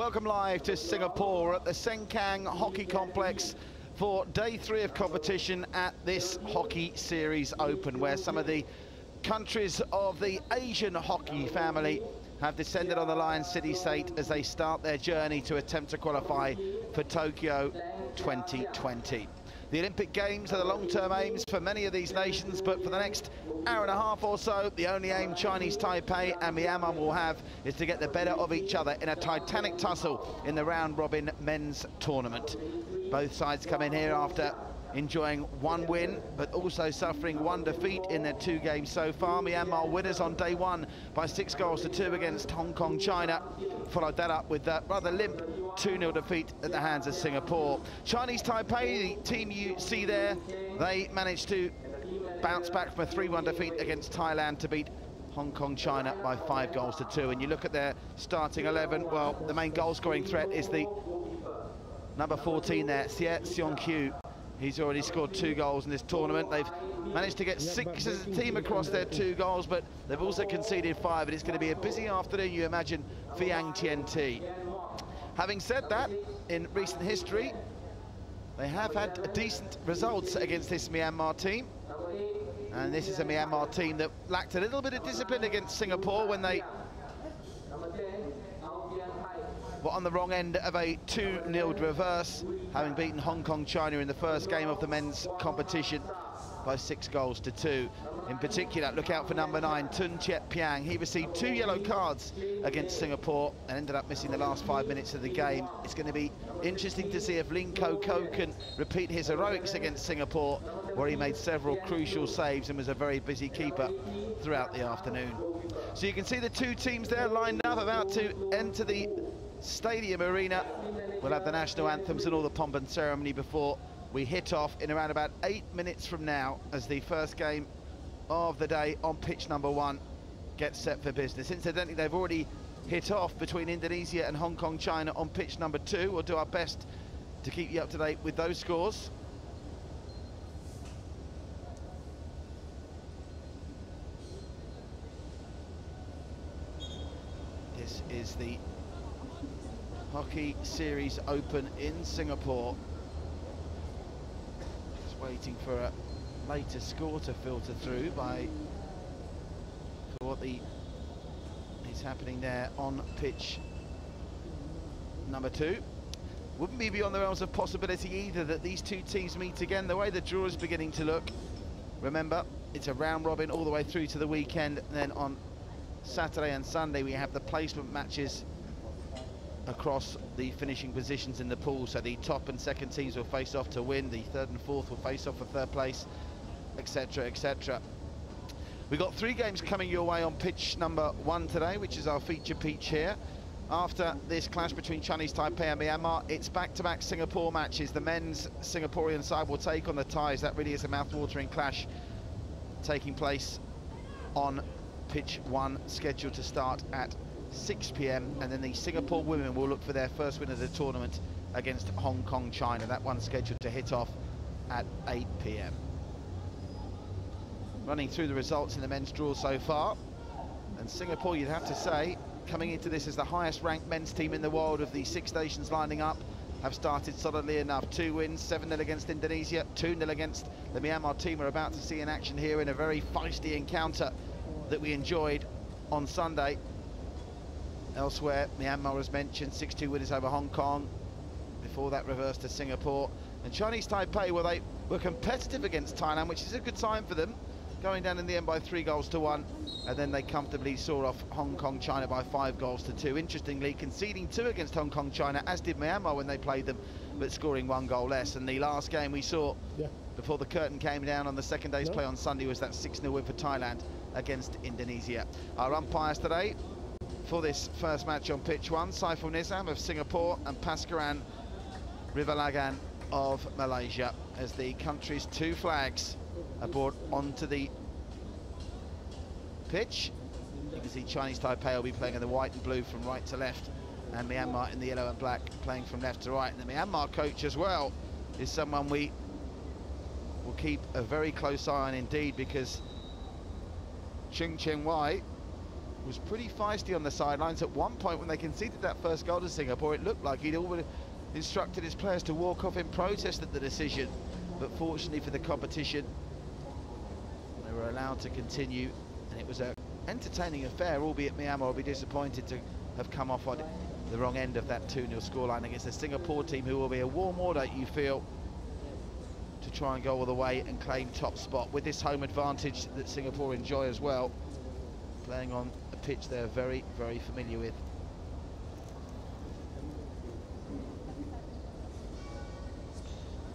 Welcome live to Singapore at the Sengkang Hockey Complex for day 3 of competition at this Hockey Series Open, where some of the countries of the Asian hockey family have descended on the Lion city-state as they start their journey to attempt to qualify for Tokyo 2020. The Olympic Games are the long-term aims for many of these nations, but for the next hour and a half or so, the only aim Chinese Taipei and Myanmar will have is to get the better of each other in a titanic tussle in the round-robin men's tournament. Both sides come in here after enjoying one win, but also suffering one defeat in their 2 games so far. Myanmar winners on day 1 by 6 goals to 2 against Hong Kong, China. Followed that up with that rather limp 2-0 defeat at the hands of Singapore. Chinese Taipei, the team you see there, they managed to bounce back from a 3-1 defeat against Thailand to beat Hong Kong, China by 5 goals to 2. And you look at their starting 11, well, the main goal-scoring threat is the number 14 there, Xie Xiong-Q. He's already scored 2 goals in this tournament. They've managed to get 6 as a team across their 2 goals, but they've also conceded 5, and it's going to be a busy afternoon, you imagine, for Yang Tien-Ti. Having said that, in recent history, they have had decent results against this Myanmar team. And this is a Myanmar team that lacked a little bit of discipline against Singapore when they were on the wrong end of a 2-0 reverse, having beaten Hong Kong, China in the first game of the men's competition by 6 goals to 2. In particular, look out for number 9, Tun Chiet Piang. He received 2 yellow cards against Singapore and ended up missing the last 5 minutes of the game. It's going to be interesting to see if Ling Ko Ko can repeat his heroics against Singapore, where he made several crucial saves and was a very busy keeper throughout the afternoon. So you can see the 2 teams there lined up, about to enter the stadium arena. We'll have the national anthems and all the pomp and ceremony before we hit off in around about 8 minutes from now, as the first game of the day on pitch number 1 gets set for business. Incidentally, they've already hit off between Indonesia and Hong Kong, China on pitch number 2. We'll do our best to keep you up to date with those scores. This is the Hockey Series Open in Singapore. Just waiting for a later score to filter through for what is happening there on pitch number 2. Wouldn't be beyond the realms of possibility either that these 2 teams meet again. The way the draw is beginning to look, remember, it's a round robin all the way through to the weekend, and then on Saturday and Sunday we have the placement matches across the finishing positions in the pool. So the top and second teams will face off to win, the third and fourth will face off for third place, etc, etc. We've got 3 games coming your way on pitch number 1 today, which is our feature pitch here. After this clash between Chinese Taipei and Myanmar, it's back-to-back Singapore matches. The men's Singaporean side will take on the Thais. That really is a mouth-watering clash taking place on pitch 1, scheduled to start at 6 p.m, and then the Singapore women will look for their first win of the tournament against Hong Kong, China. That one's scheduled to hit off at 8 p.m. Running through the results in the men's draw so far, and Singapore, you'd have to say, coming into this as the highest ranked men's team in the world of the 6 nations lining up, have started solidly enough. 2 wins, 7-0 against Indonesia, 2-0 against the Myanmar team. We're about to see in action here in a very feisty encounter that we enjoyed on Sunday. Elsewhere, Myanmar, as mentioned, 6-2 winners over Hong Kong. Before that, reversed to Singapore. And Chinese Taipei, well, they were competitive against Thailand, which is a good sign for them, going down in the end by 3 goals to 1. And then they comfortably saw off Hong Kong, China by 5 goals to 2. Interestingly, conceding 2 against Hong Kong, China, as did Myanmar when they played them, but scoring 1 goal less. And the last game we saw before the curtain came down on the second day's play on Sunday was that 6-0 win for Thailand against Indonesia. Our umpires today for this first match on pitch 1, Saiful Nizam of Singapore and Paskaran Rivalagan of Malaysia, as the country's 2 flags are brought onto the pitch. You can see Chinese Taipei will be playing in the white and blue from right to left, and Myanmar in the yellow and black playing from left to right. And the Myanmar coach as well is someone we will keep a very close eye on indeed, because Chung Cheng Wai was pretty feisty on the sidelines. At one point when they conceded that first goal to Singapore, it looked like he'd already instructed his players to walk off in protest at the decision. But fortunately for the competition, they were allowed to continue, and it was an entertaining affair, albeit Myanmar will be disappointed to have come off on the wrong end of that 2-0 scoreline against the Singapore team, who will be a warm order, you feel, to try and go all the way and claim top spot with this home advantage that Singapore enjoy as well, playing on a pitch they're very, very familiar with.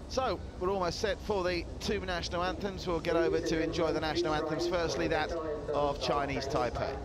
So we're almost set for the two national anthems. We'll get over to enjoy the national anthems. Firstly, that of Chinese Taipei.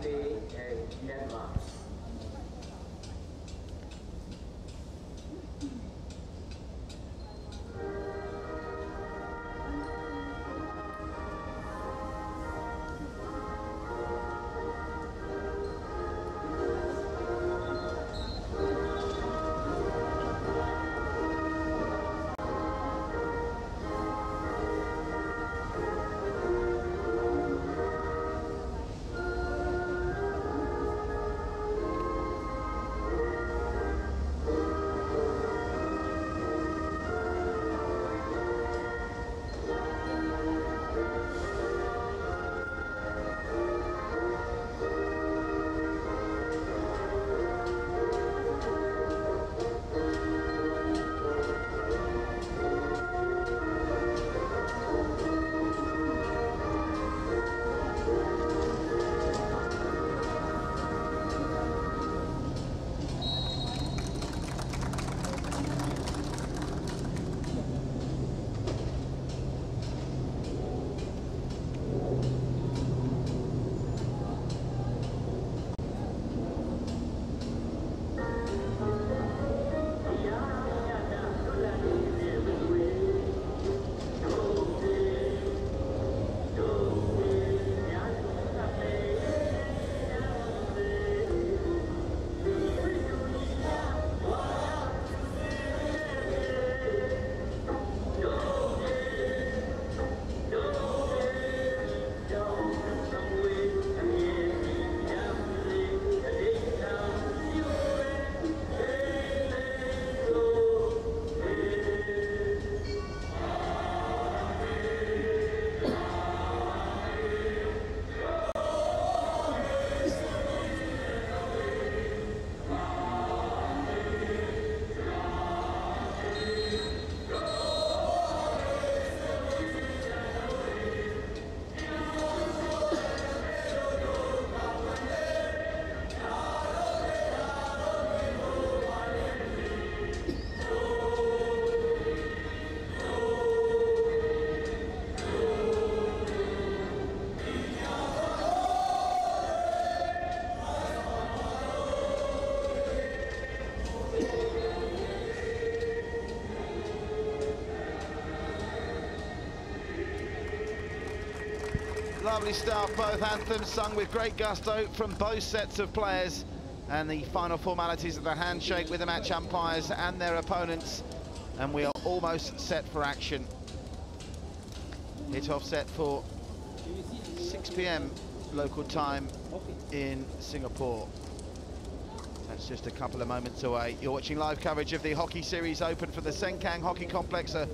Lovely start, both anthems sung with great gusto from both sets of players, and the final formalities of the handshake with the match umpires and their opponents, and we are almost set for action. Hit-off set for 6 p.m. local time in Singapore. That's just a couple of moments away. You're watching live coverage of the Hockey Series Open from the Sengkang Hockey Complex, a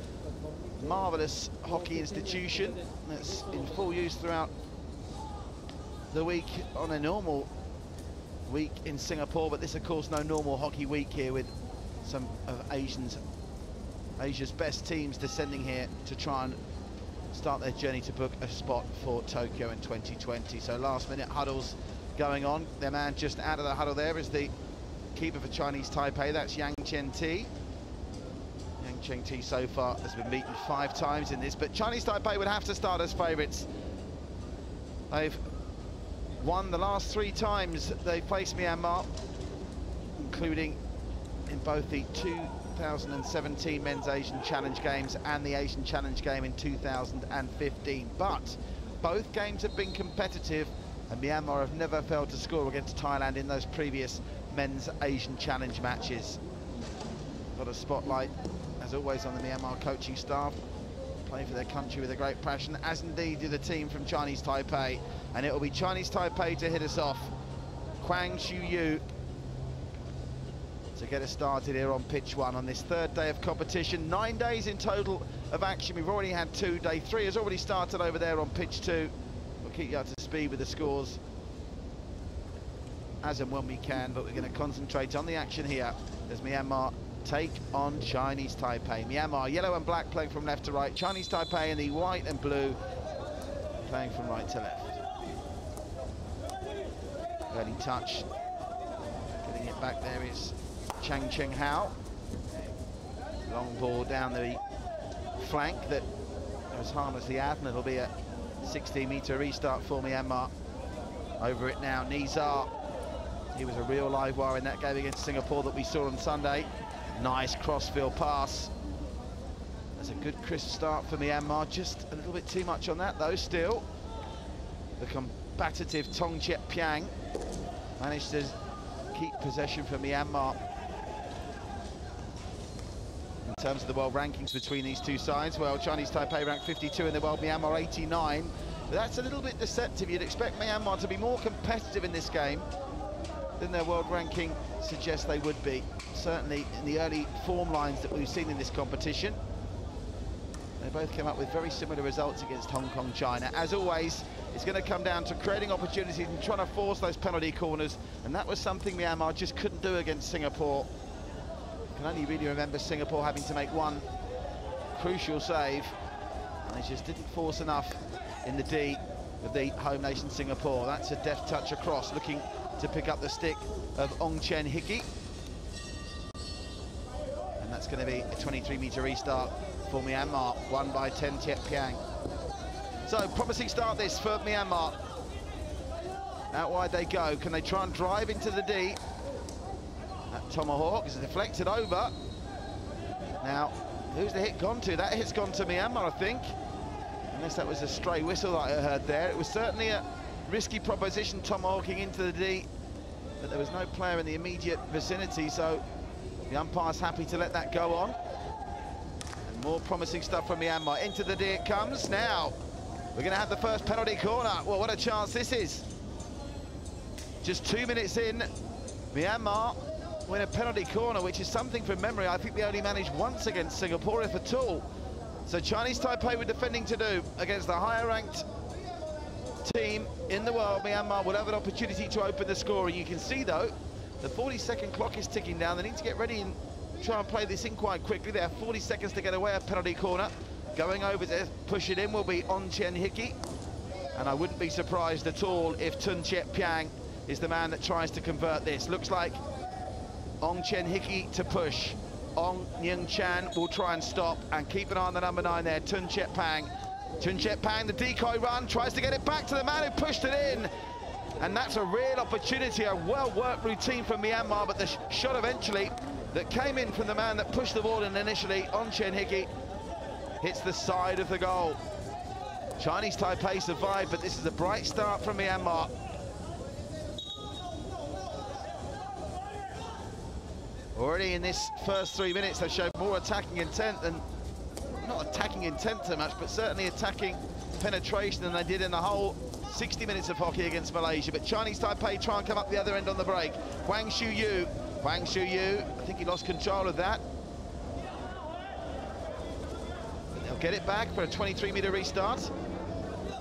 marvellous hockey institution that's in full use throughout the week on a normal week in Singapore, but this of course no normal hockey week here, with some of Asia's best teams descending here to try and start their journey to book a spot for Tokyo in 2020. So last minute huddles going on. Their man just out of the huddle there is the keeper for Chinese Taipei, that's Yang Chen-Ti. Yang Chen-Ti so far has been beaten 5 times in this, but Chinese Taipei would have to start as favourites. They've won the last 3 times they faced Myanmar, including in both the 2017 Men's Asian Challenge Games and the Asian Challenge Game in 2015. But both games have been competitive, and Myanmar have never failed to score against Thailand in those previous Men's Asian Challenge matches. Got a spotlight, as always, on the Myanmar coaching staff, playing for their country with a great passion, as indeed do the team from Chinese Taipei. And it will be Chinese Taipei to hit us off Kwang Shu-yu to get us started here on pitch 1 on this third day of competition. 9 days in total of action. We've already had 2. Day 3 has already started over there on pitch 2. We'll keep you up to speed with the scores as and when we can, but we're going to concentrate on the action here as Myanmar take on Chinese Taipei. Myanmar yellow and black playing from left to right. Chinese Taipei in the white and blue playing from right to left. Early touch, getting it back there is Chang Cheng Hao. Long ball down the flank that was harmlessly out, and it'll be a 16-metre restart for Myanmar. Over it now, Nizar. He was a real live wire in that game against Singapore that we saw on Sunday. Nice crossfield pass. That's a good crisp start for Myanmar. Just a little bit too much on that though still. The combative Tongchep Piang managed to keep possession for Myanmar. In terms of the world rankings between these two sides, well, Chinese Taipei ranked 52 in the world, Myanmar 89. But that's a little bit deceptive. You'd expect Myanmar to be more competitive in this game than their world ranking suggests they would be. Certainly in the early form lines that we've seen in this competition, they both came up with very similar results against Hong Kong, China. As always, it's going to come down to creating opportunities and trying to force those penalty corners, and that was something Myanmar just couldn't do against Singapore. I can only really remember Singapore having to make one crucial save, and they just didn't force enough in the D of the home nation Singapore. That's a deft touch across, looking to pick up the stick of Ong Chen Hickey. And that's going to be a 23-metre restart for Myanmar, won by Ten Tiet Piang. So, promising start this for Myanmar. Out wide they go. Can they try and drive into the D? That tomahawk is deflected over. Now, who's the hit gone to? That hit's gone to Myanmar, I think. Unless that was a stray whistle that I heard there. It was certainly a risky proposition, tomahawking into the D, but there was no player in the immediate vicinity, so the umpire's happy to let that go on. And more promising stuff from Myanmar. Into the D it comes. Now, we're going to have the first penalty corner. Well, what a chance this is. Just 2 minutes in, Myanmar win a penalty corner, which is something from memory I think they only managed once against Singapore, if at all. So Chinese Taipei were defending to do against the higher-ranked team in the world. Myanmar will have an opportunity to open the score. And you can see, though, the 40-second clock is ticking down. They need to get ready and try and play this in quite quickly. They have 40 seconds to get away a penalty corner. Going over to push it in will be Ong Chen Hickey. And I wouldn't be surprised at all if Tun Chiet Piang is the man that tries to convert this. Looks like Ong Chen Hickey to push. Ong Nying Chan will try and stop, and keep an eye on the number 9 there, Tun Chiet Piang. Tun Chiet Piang, the decoy run, tries to get it back to the man who pushed it in. And that's a real opportunity, a well-worked routine from Myanmar, but the shot eventually that came in from the man that pushed the ball in initially, Ong Chen Hickey, hits the side of the goal. Chinese Taipei survived, but this is a bright start from Myanmar. Already in this first 3 minutes, they've shown more attacking intent than, not attacking intent so much, but certainly attacking penetration than they did in the whole 60 minutes of hockey against Malaysia. But Chinese Taipei try and come up the other end on the break. Kwang Shu-yu, I think he lost control of that. But they'll get it back for a 23-metre restart.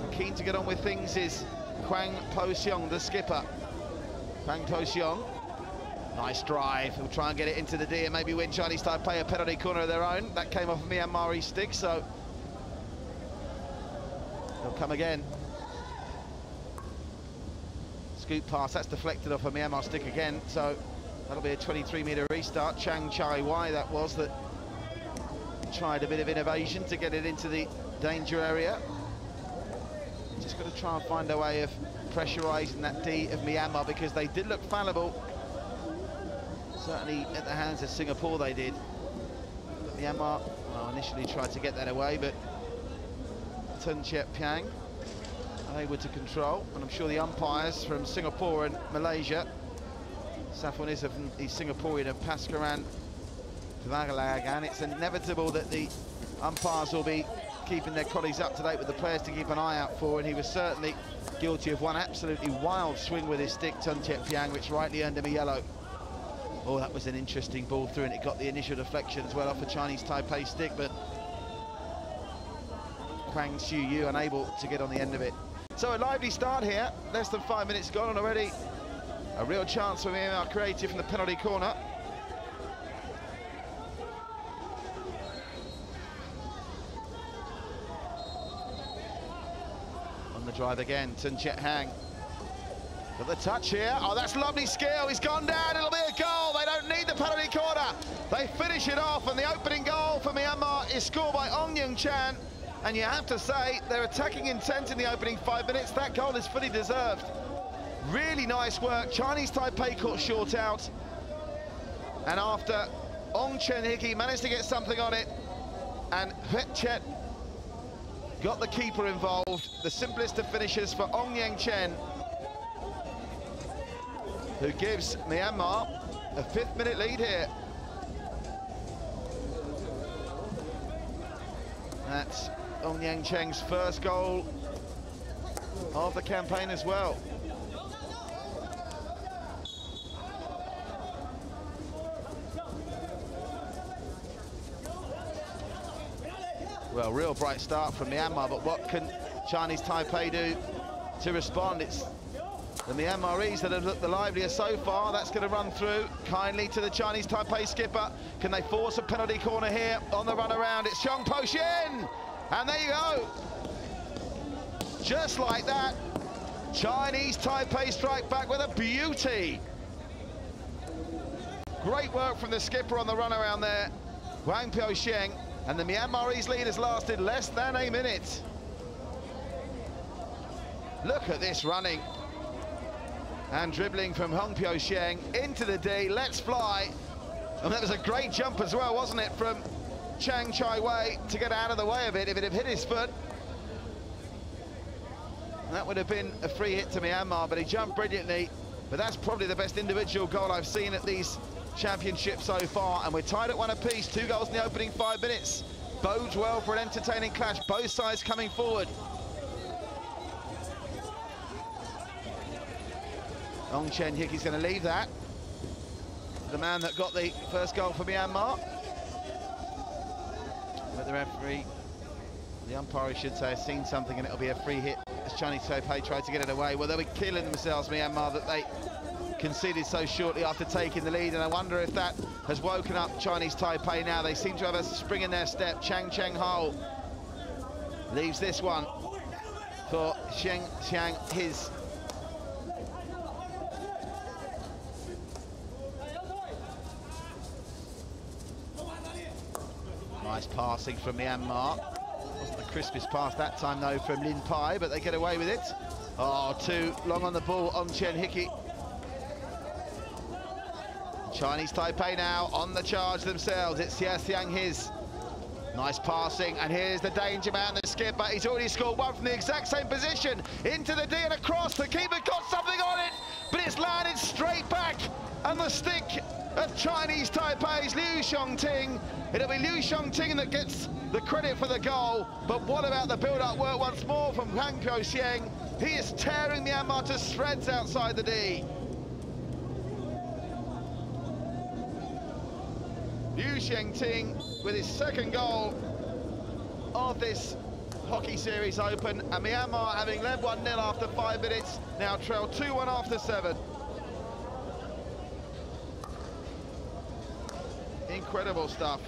And keen to get on with things is Kwang Po-seong, the skipper. Kwang Po-seong. Nice drive. He'll try and get it into the D and maybe win Chinese Taipei a penalty corner of their own. That came off of Myanmar's stick, so they'll come again. Scoop pass, that's deflected off a Myanmar stick again, so that'll be a 23-metre restart. Chang Chai Wai that was, that tried a bit of innovation to get it into the danger area. Just got to try and find a way of pressurising that D of Myanmar, because they did look fallible. Certainly at the hands of Singapore they did. But Myanmar initially tried to get that away, but Tun Chiet Piang able to control, and I'm sure the umpires from Singapore and Malaysia, Safonisa from the Singaporean and Paskaran Pavagalagan, it's inevitable that the umpires will be keeping their colleagues up to date with the players to keep an eye out for, and he was certainly guilty of one absolutely wild swing with his stick, Tung Chek Piang, which rightly earned him a yellow. Oh, that was an interesting ball through, and it got the initial deflection as well off the Chinese Taipei stick, but Kwang Xiu Yu unable to get on the end of it. So a lively start here, less than 5 minutes gone, and already a real chance for Myanmar Creative from the penalty corner. On the drive again, Tung Chek Hang. Got the touch here. Oh, that's lovely skill. He's gone down. It'll be a goal. They don't need the penalty corner. They finish it off, and the opening goal for Myanmar is scored by Ong Yung Chan. And you have to say, their attacking intent in the opening 5 minutes, that goal is fully deserved. Really nice work. Chinese Taipei caught short out. And after Ong Chen Hickey managed to get something on it, and Het Chet got the keeper involved, the simplest of finishes for Ong Yang Chen, who gives Myanmar a 5th-minute lead here. That's Ong Yang Chen's first goal of the campaign as well. Well, real bright start from Myanmar, but what can Chinese Taipei do to respond? It's the Myanmarese that have looked the liveliest so far. That's going to run through kindly to the Chinese Taipei skipper. Can they force a penalty corner here on the run around? It's Xiong Po Shin! And there you go. Just like that, Chinese Taipei strike back with a beauty. Great work from the skipper on the run around there, Wang Pyo Sheng, and the Myanmarese lead has lasted less than a minute. Look at this running and dribbling from Hong Pyo Sheng into the D. Let's fly. And that was a great jump as well, wasn't it, from Chang Chai Wei to get out of the way of it. If it had hit his foot, that would have been a free hit to Myanmar, but he jumped brilliantly. But that's probably the best individual goal I've seen at these championships so far, and we're tied at 1 apiece. 2 goals in the opening 5 minutes. Bodes well for an entertaining clash, both sides coming forward. Ong Chen Hickey's going to leave that. The man that got the first goal for Myanmar. But the referee, the umpire, I should say, has seen something, and it'll be a free hit as Chinese Taipei tried to get it away. Well, they'll be killing themselves, Myanmar, that they conceded so shortly after taking the lead, and I wonder if that has woken up Chinese Taipei now. They seem to have a spring in their step. Chang Cheng Ho leaves this one for Sheng Xiang His. Nice passing from Myanmar. Wasn't the crispest pass that time, though, from Lin Pai, but they get away with it. Oh, too long on the ball, Ong Chen Hickey. Chinese Taipei now on the charge themselves. It's Xia Xiang His. Nice passing, and here's the danger man, the skipper. He's already scored one from the exact same position. Into the D and across. The keeper got something on it, but it's landed straight back. And the stick of Chinese Taipei's Liu Xiongting. It'll be Liu Xiongting that gets the credit for the goal. But what about the build-up work once more from Wang Pyo Sheng? He is tearing Myanmar to shreds outside the D. Liu Xiongting with his second goal of this hockey series open, and Myanmar, having led 1-0 after 5 minutes, now trail 2-1 after 7. Incredible stuff.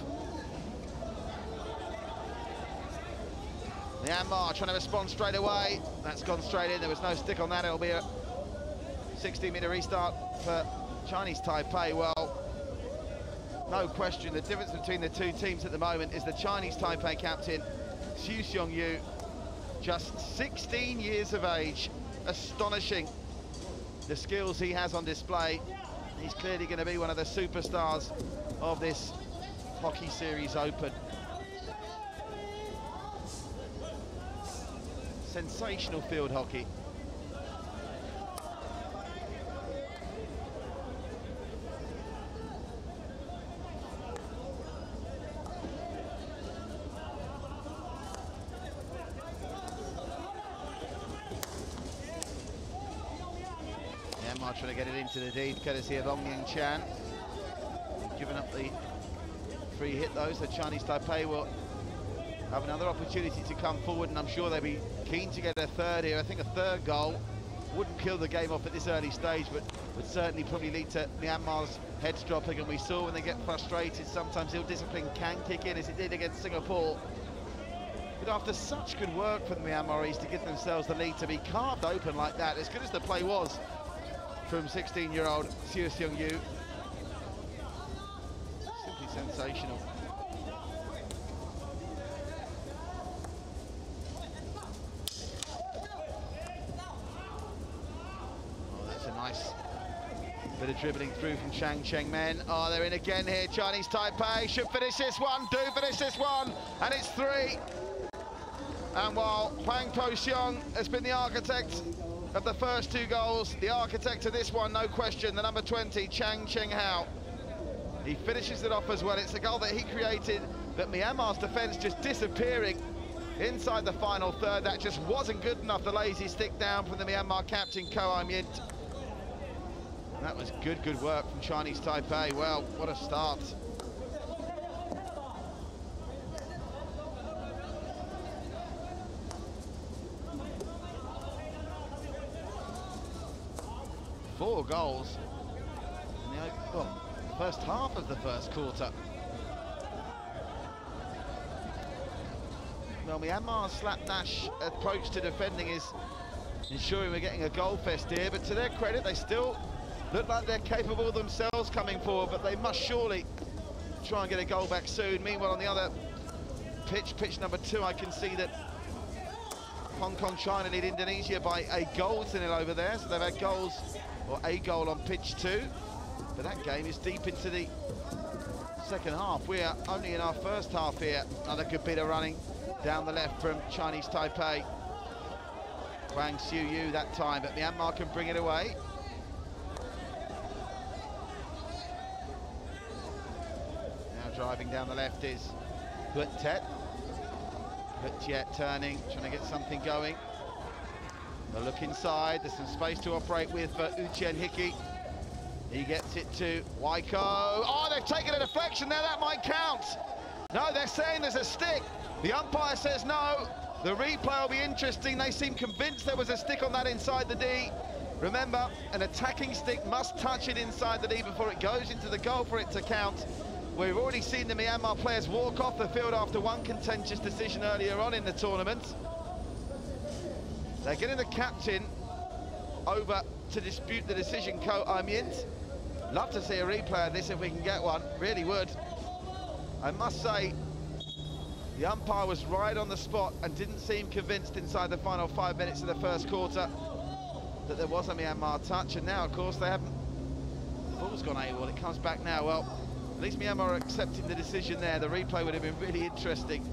Myanmar trying to respond straight away. That's gone straight in. There was no stick on that. It'll be a 60-metre restart for Chinese Taipei. Well, no question, the difference between the two teams at the moment is the Chinese Taipei captain, Xu Xiongyu, just 16 years of age. Astonishing, the skills he has on display. He's clearly going to be one of the superstars of this hockey series open. Sensational field hockey. Myanmar trying to get it into the D, courtesy of Ong Ying Chan. Giving up the free hit though, so Chinese Taipei will have another opportunity to come forward, and I'm sure they'll be keen to get a third here. I think a third goal wouldn't kill the game off at this early stage, but would certainly probably lead to Myanmar's heads dropping, and we saw when they get frustrated, sometimes ill-discipline can kick in, as it did against Singapore. But after such good work from the Myanmaris to give themselves the lead, to be carved open like that, as good as the play was from 16-year-old Siu Seung Yu, simply sensational. Oh, that's a nice bit of dribbling through from Myanmar Men. Oh, they're in again here. Chinese Taipei should finish this one, finish this one, and it's 3. And while Hwang Po-seong has been the architect of the first 2 goals, the architect of this one, no question, the number 20, Chang Cheng-hao. He finishes it off as well. It's a goal that he created, but Myanmar's defence just disappearing inside the final third. That just wasn't good enough. The lazy stick down from the Myanmar captain, Ko Aim-yint. That was good work from Chinese Taipei. Well, what a start. Four goals in the first half of the first quarter. Well, Myanmar's slapdash approach to defending is ensuring we're getting a goal fest here, but to their credit, they still look like they're capable themselves coming forward, but they must surely try and get a goal back soon. Meanwhile, on the other pitch number 2, I can see that Hong Kong China lead Indonesia by a goal to 0 over there, so they've had goals, or a goal on pitch 2, but that game is deep into the second half. We are only in our first half here. Another good bit of running down the left from Chinese Taipei. Hwang Siu-yu that time, but Myanmar can bring it away. Now driving down the left is Hut Tet. Hut Tet turning, trying to get something going. They'll look inside, there's some space to operate with for Uchien Hickey. He gets it to Waiko. Oh, they've taken a deflection there, that might count. No, they're saying there's a stick. The umpire says no. The replay will be interesting. They seem convinced there was a stick on that inside the D. Remember, an attacking stick must touch it inside the D before it goes into the goal for it to count. We've already seen the Myanmar players walk off the field after one contentious decision earlier on in the tournament. They're getting the captain over to dispute the decision, Ko Aim-yint. Love to see a replay of this if we can get one, really would. I must say, the umpire was right on the spot and didn't seem convinced inside the final 5 minutes of the first quarter that there was a Myanmar touch, and now, of course, they haven't. The ball's gone AWOL, it comes back now. Well, at least Myanmar are accepting the decision there. The replay would have been really interesting.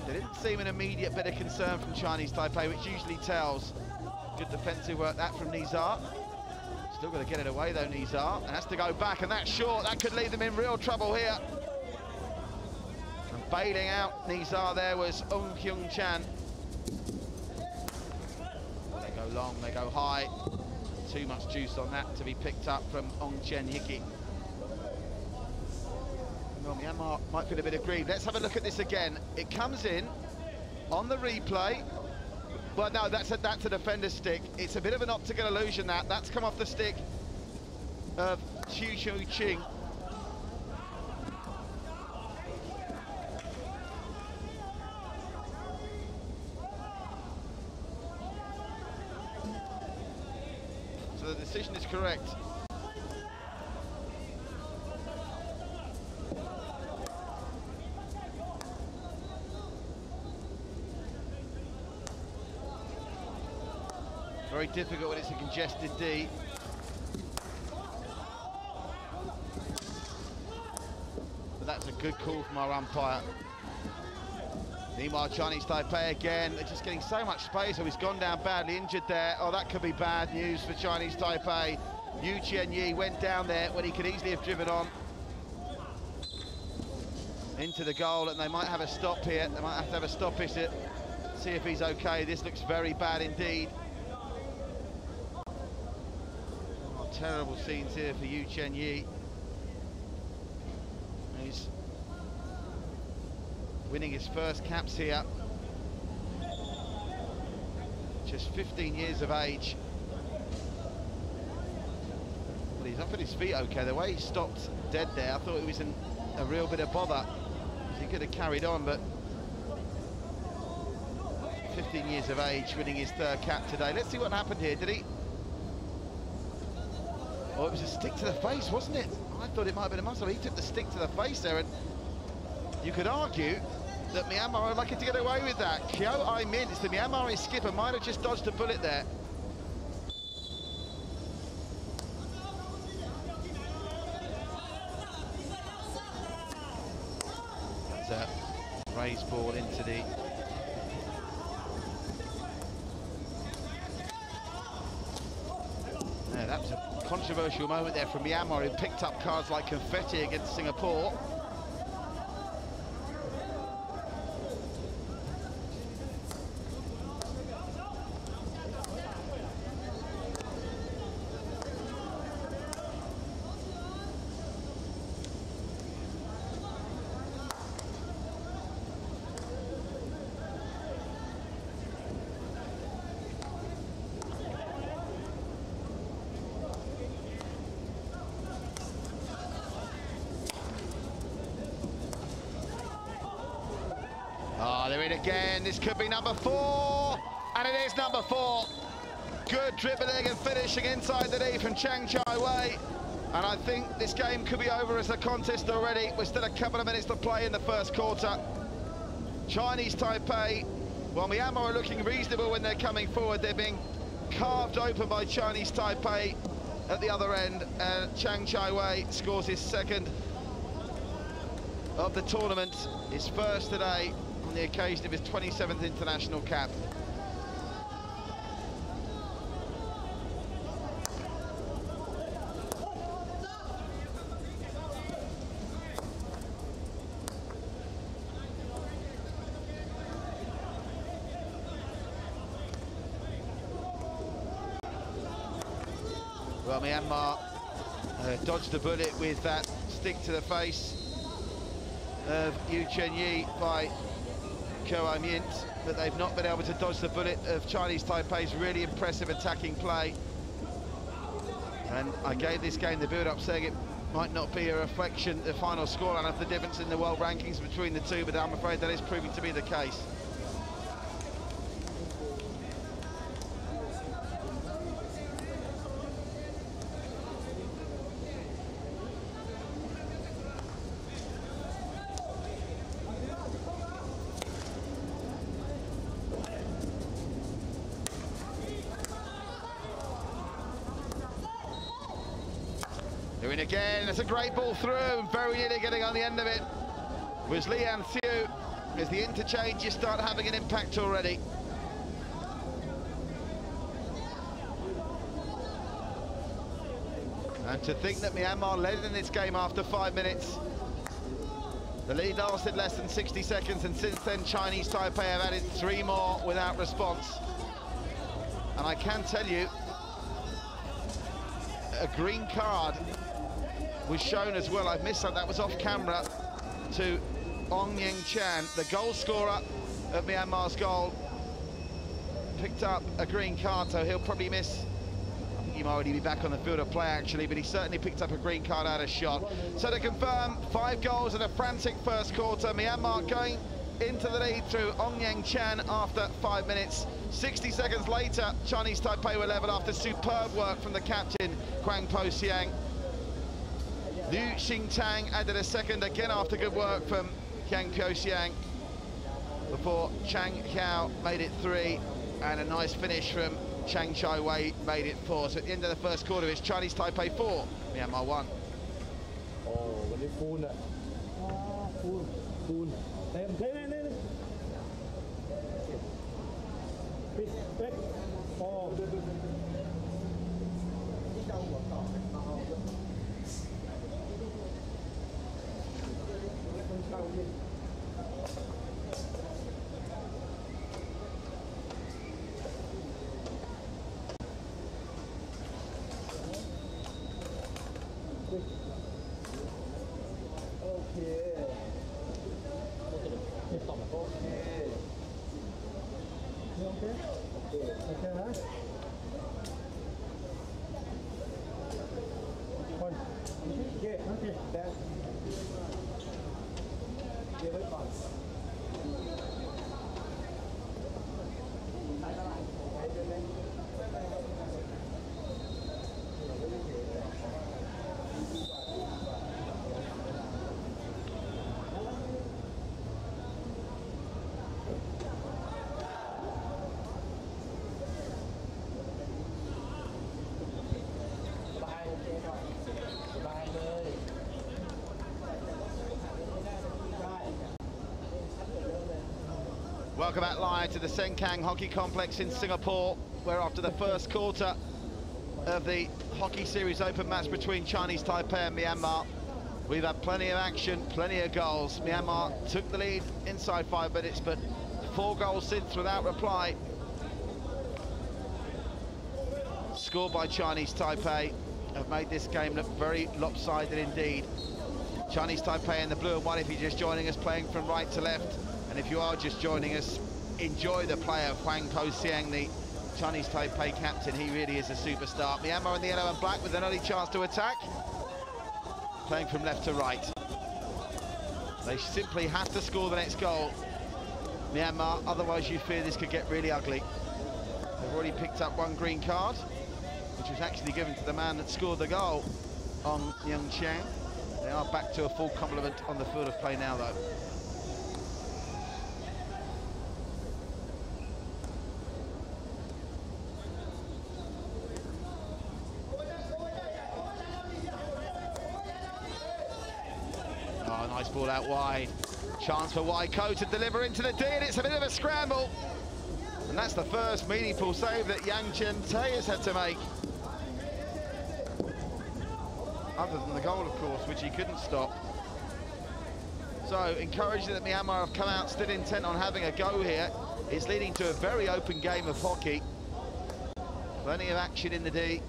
There didn't seem an immediate bit of concern from Chinese Taipei, which usually tells. Good defensive work, that from Nizar. Still got to get it away, though, Nizar. And has to go back, and that's short. That could leave them in real trouble here. And bailing out Nizar there was Ong Hyung Chan. They go long, they go high. Too much juice on that to be picked up from Ong Chen Hickey. Well, Myanmar might feel a bit aggrieved. Let's have a look at this again. It comes in on the replay. But no, that's a defender's stick. It's a bit of an optical illusion, that. That's come off the stick of Chiu Shu Ching. So the decision is correct. Very difficult when it's a congested D. But that's a good call from our umpire. Meanwhile, Chinese Taipei again, they're just getting so much space. Oh, he's gone down badly injured there. Oh, that could be bad news for Chinese Taipei. Yu Chien-yi went down there when he could easily have driven on into the goal, and they might have a stop here. They might have to have a stoppage to see if he's okay. This looks very bad indeed. Terrible scenes here for Yu Chen-yi. He's winning his first caps here. Just 15 years of age. Well, he's up at his feet okay. The way he stopped dead there, I thought it was in a real bit of bother. He could have carried on, but 15 years of age, winning his third cap today. Let's see what happened here. Did he? Oh, it was a stick to the face, wasn't it? I thought it might have been a muscle. He took the stick to the face there, and you could argue that Myanmar are lucky to get away with that. Kyo Ai-min, it's the Myanmar skipper, might have just dodged a bullet there. That's a raised ball into the... Yeah, that was a controversial moment there from Myanmar, who picked up cards like confetti against Singapore. They're in again. This could be number 4, and it is number 4. Good dribbling and finishing inside the knee from Chang Chai Wei, and I think this game could be over as a contest already. We're still a couple of minutes to play in the first quarter. Chinese Taipei, while Myanmar are looking reasonable when they're coming forward, they're being carved open by Chinese Taipei at the other end, and Chang Chai Wei scores his second of the tournament, his first today, on the occasion of his 27th international cap. Well, Myanmar dodged a bullet with that stick to the face of Yu Chen-yi by Kyo Ai-min, but they've not been able to dodge the bullet of Chinese Taipei's really impressive attacking play. And I gave this game the build-up saying it might not be a reflection, the final scoreline, of the difference in the world rankings between the two, but I'm afraid that is proving to be the case. They're in again. It's a great ball through, very nearly getting on the end of it was Lian Thieu. As the interchanges start having an impact already. And to think that Myanmar led in this game after 5 minutes. The lead lasted less than 60 seconds, and since then Chinese Taipei have added 3 more without response. And I can tell you, a green card was shown as well. I've missed that was off camera, to Ong Yeng Chan, the goal scorer of Myanmar's goal. Picked up a green card, so he'll probably miss. I think he might already be back on the field of play actually, but he certainly picked up a green card out of shot. So to confirm, 5 goals and a frantic first quarter. Myanmar going into the lead through Ong Yeng Chan after 5 minutes. 60 seconds later, Chinese Taipei were level after superb work from the captain, Kwang Po Siang. Liu Xingtang added a second again after good work from Kwang Po Siang, before Chang Kiao made it 3, and a nice finish from Chang Chai Wei made it 4. So at the end of the first quarter, it's Chinese Taipei 4, Myanmar 1. Welcome back live to the Sengkang Hockey Complex in Singapore, where after the first quarter of the Hockey Series Open match between Chinese Taipei and Myanmar, we've had plenty of action, plenty of goals. Myanmar took the lead inside 5 minutes, but 4 goals since without reply. Scored by Chinese Taipei have made this game look very lopsided indeed. Chinese Taipei in the blue and white, if you're just joining us, playing from right to left. And if you are just joining us, enjoy the play of Huang Po-Siang, the Chinese Taipei captain. He really is a superstar. Myanmar in the yellow and black with an early chance to attack. Playing from left to right. They simply have to score the next goal, Myanmar, otherwise you fear this could get really ugly. They've already picked up 1 green card, which was actually given to the man that scored the goal on Young Chang. They are back to a full complement on the field of play now, though. Oh, nice ball out wide. Chance for Waiko to deliver into the D, and it's a bit of a scramble. And that's the first meaningful save that Yang Chen-Tay has had to make. Other than the goal, of course, which he couldn't stop. So, encouraging that Myanmar have come out still intent on having a go here. It's leading to a very open game of hockey. Plenty of action in the D.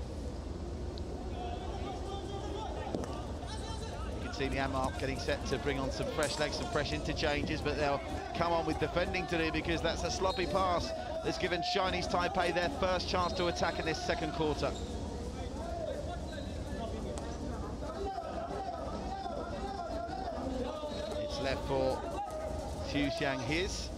You can see Myanmar getting set to bring on some fresh legs, some fresh interchanges, but they'll come on with defending to do, because that's a sloppy pass that's given Chinese Taipei their first chance to attack in this second quarter. It's left for Xu Xiang his.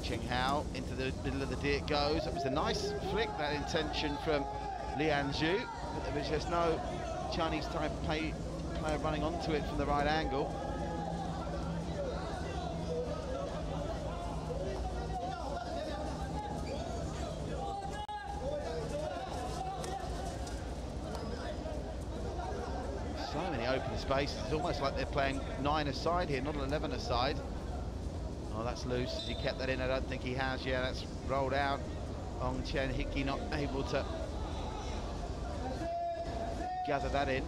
Cheng Hao into the middle of the D it goes. It was a nice flick, that intention from Lian Zhu, but there was just no Chinese Taipei player running onto it from the right angle. So many open spaces. It's almost like they're playing 9 aside here, not 11 aside. Oh, that's loose. Has he kept that in? I don't think he has. Yeah, that's rolled out. Ong Chen Hickey not able to gather that in.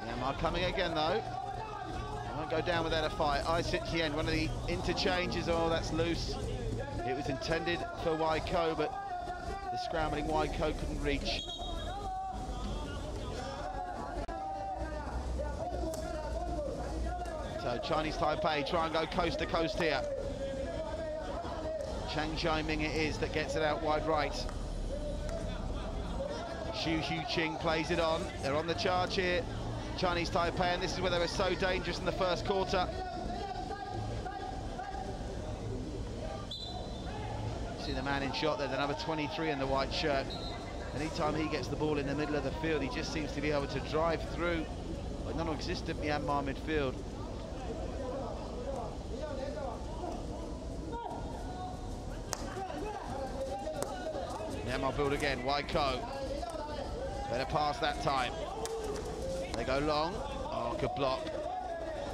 Myanmar coming again, though. I won't go down without a fight. I sit to the end. One of the interchanges. Oh, that's loose. It was intended for Waiko, but the scrambling Waiko couldn't reach. So Chinese Taipei try and go coast to coast here. Chang Zhaiming it is that gets it out wide right. Xu Huqing plays it on. They're on the charge here, Chinese Taipei, and this is where they were so dangerous in the first quarter. See the man in shot there, the number 23 in the white shirt. Anytime he gets the ball in the middle of the field, he just seems to be able to drive through a non-existent Myanmar midfield. Myanmar build again, Waiko. Better pass that time. They go long. Oh, good block.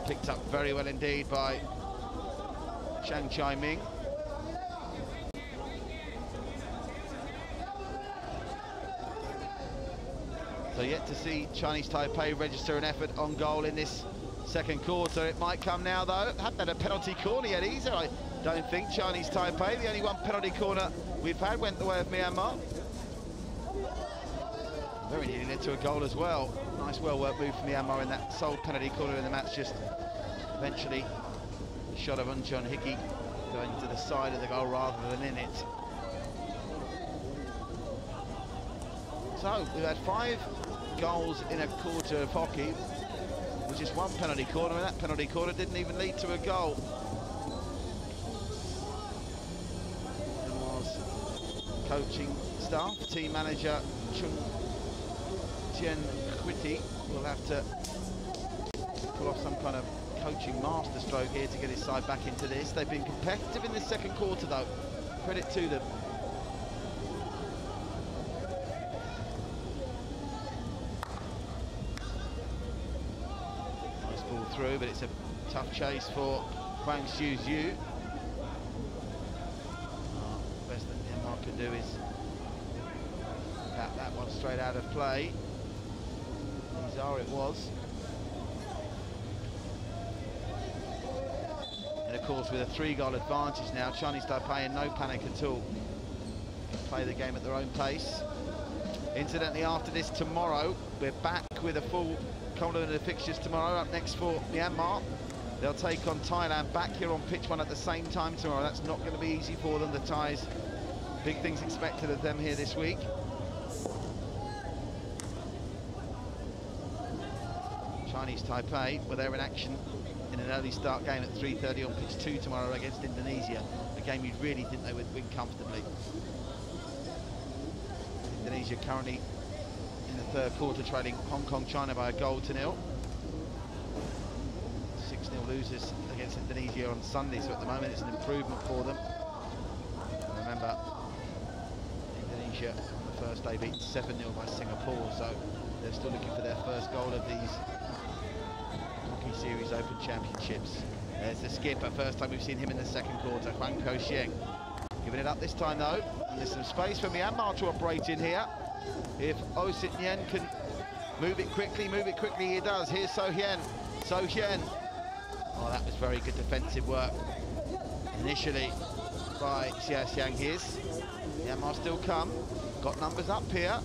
Picked up very well indeed by Chang Chai-Ming. So yet to see Chinese Taipei register an effort on goal in this second quarter. It might come now, though. Haven't had a penalty corner yet either, I don't think. Chinese Taipei, the only one penalty corner we've had went the way of Myanmar. Very nearly led to a goal as well. Nice well-worked move from Myanmar in that sole penalty corner in the match. Just eventually the shot of Unchon Hickey going to the side of the goal rather than in it. So we've had 5 goals in a quarter of hockey, with just 1 penalty corner, and that penalty corner didn't even lead to a goal. It was coaching staff, team manager Chung Tien Huiti will have to pull off some kind of coaching masterstroke here to get his side back into this. They've been competitive in the second quarter, though. Credit to them. Nice ball through, but it's a tough chase for Huang Xiu. Best that Myanmar can do is bat that one straight out of play. Bizarre it was. And of course, with a 3-goal advantage now, Chinese Taipei in no panic at all. Can play the game at their own pace. Incidentally, after this tomorrow, we're back with a full complement of fixtures tomorrow. Up next for Myanmar, they'll take on Thailand back here on pitch 1 at the same time tomorrow. That's not going to be easy for them. The Thais, big things expected of them here this week. Chinese Taipei, well, they're in action in an early start game at 3:30 on pitch 2 tomorrow against Indonesia, a game you'd really think they would win comfortably. Indonesia currently in the third quarter trailing Hong Kong, China by 1-0. 6-0 losers against Indonesia on Sunday, so at the moment it's an improvement for them. And remember, Indonesia on the first day beat 7-0 by Singapore, so they're still looking for their first goal of these Series Open Championships. There's the skipper, first time we've seen him in the second quarter, Huang Xiu. Giving it up this time though, and there's some space for Myanmar to operate in here. If Oh Sit Nyen can move it quickly, he does. Here's So Hien. Oh, that was very good defensive work initially by Xia Xiang His. Myanmar still come, got numbers up here.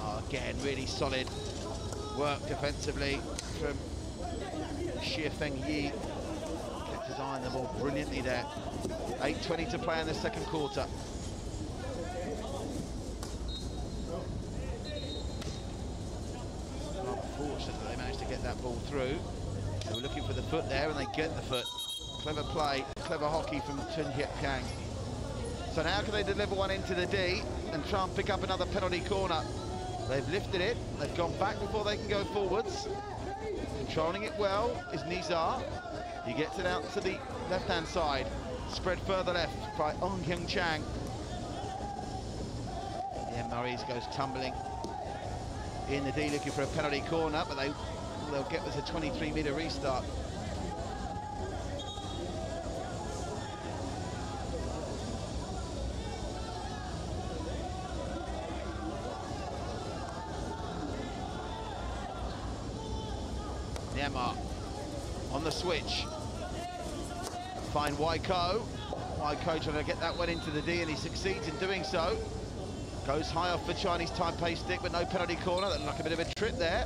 Oh, again, really solid work defensively from Xie Feng Yi. Kept his eye on the ball brilliantly there. 8:20 to play in the second quarter. Unfortunate that they managed to get that ball through. They were looking for the foot there, and they get the foot. Clever play, clever hockey from Chun Hiep Kang. So now can they deliver one into the D and try and pick up another penalty corner? They've lifted it, they've gone back before they can go forwards. Controlling it well is Nizar. He gets it out to the left-hand side. Spread further left by Ong Hyung Chang. The MREs goes tumbling in the D looking for a penalty corner, but they'll get us a 23-metre restart. Myanmar on the switch. Find Waiko. Waiko trying to get that one into the D, and he succeeds in doing so. Goes high off the Chinese Taipei stick, but no penalty corner. That looked like a bit of a trip there.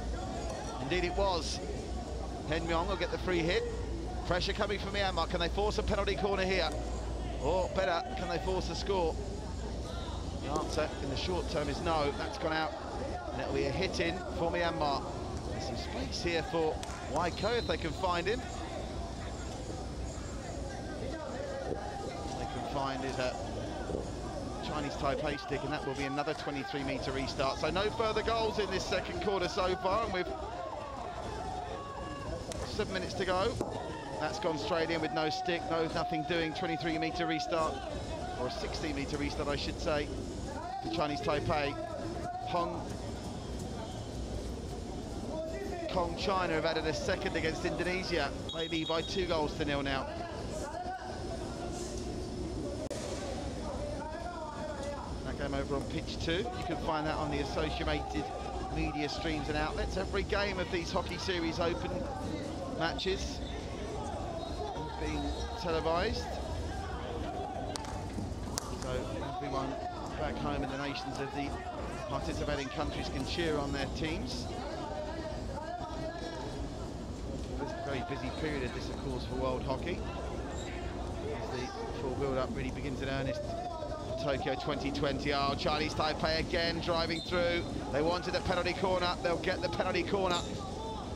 Indeed it was. Hen Myong will get the free hit. Pressure coming from Myanmar. Can they force a penalty corner here? Or better, can they force a score? The answer in the short term is no. That's gone out, and it'll be a hit in for Myanmar. There's some space here for Waiko if they can find him. They can find is a Chinese Taipei stick, and that will be another 23-metre restart. So no further goals in this second quarter so far, and with 7 minutes to go. That's gone straight in with no stick, nothing doing. 23-metre restart, or a 16-metre restart, I should say, for Chinese Taipei. Hong Kong, China have added a second against Indonesia. They lead by 2-0 now. That game over on pitch 2. You can find that on the associated media streams and outlets. Every game of these Hockey Series Open matches being televised. So everyone back home in the nations of the participating countries can cheer on their teams. Very busy period of this, of course, for world hockey, as the full build-up really begins in earnest for Tokyo 2020. Oh, Chinese Taipei again driving through. They wanted the penalty corner. They'll get the penalty corner.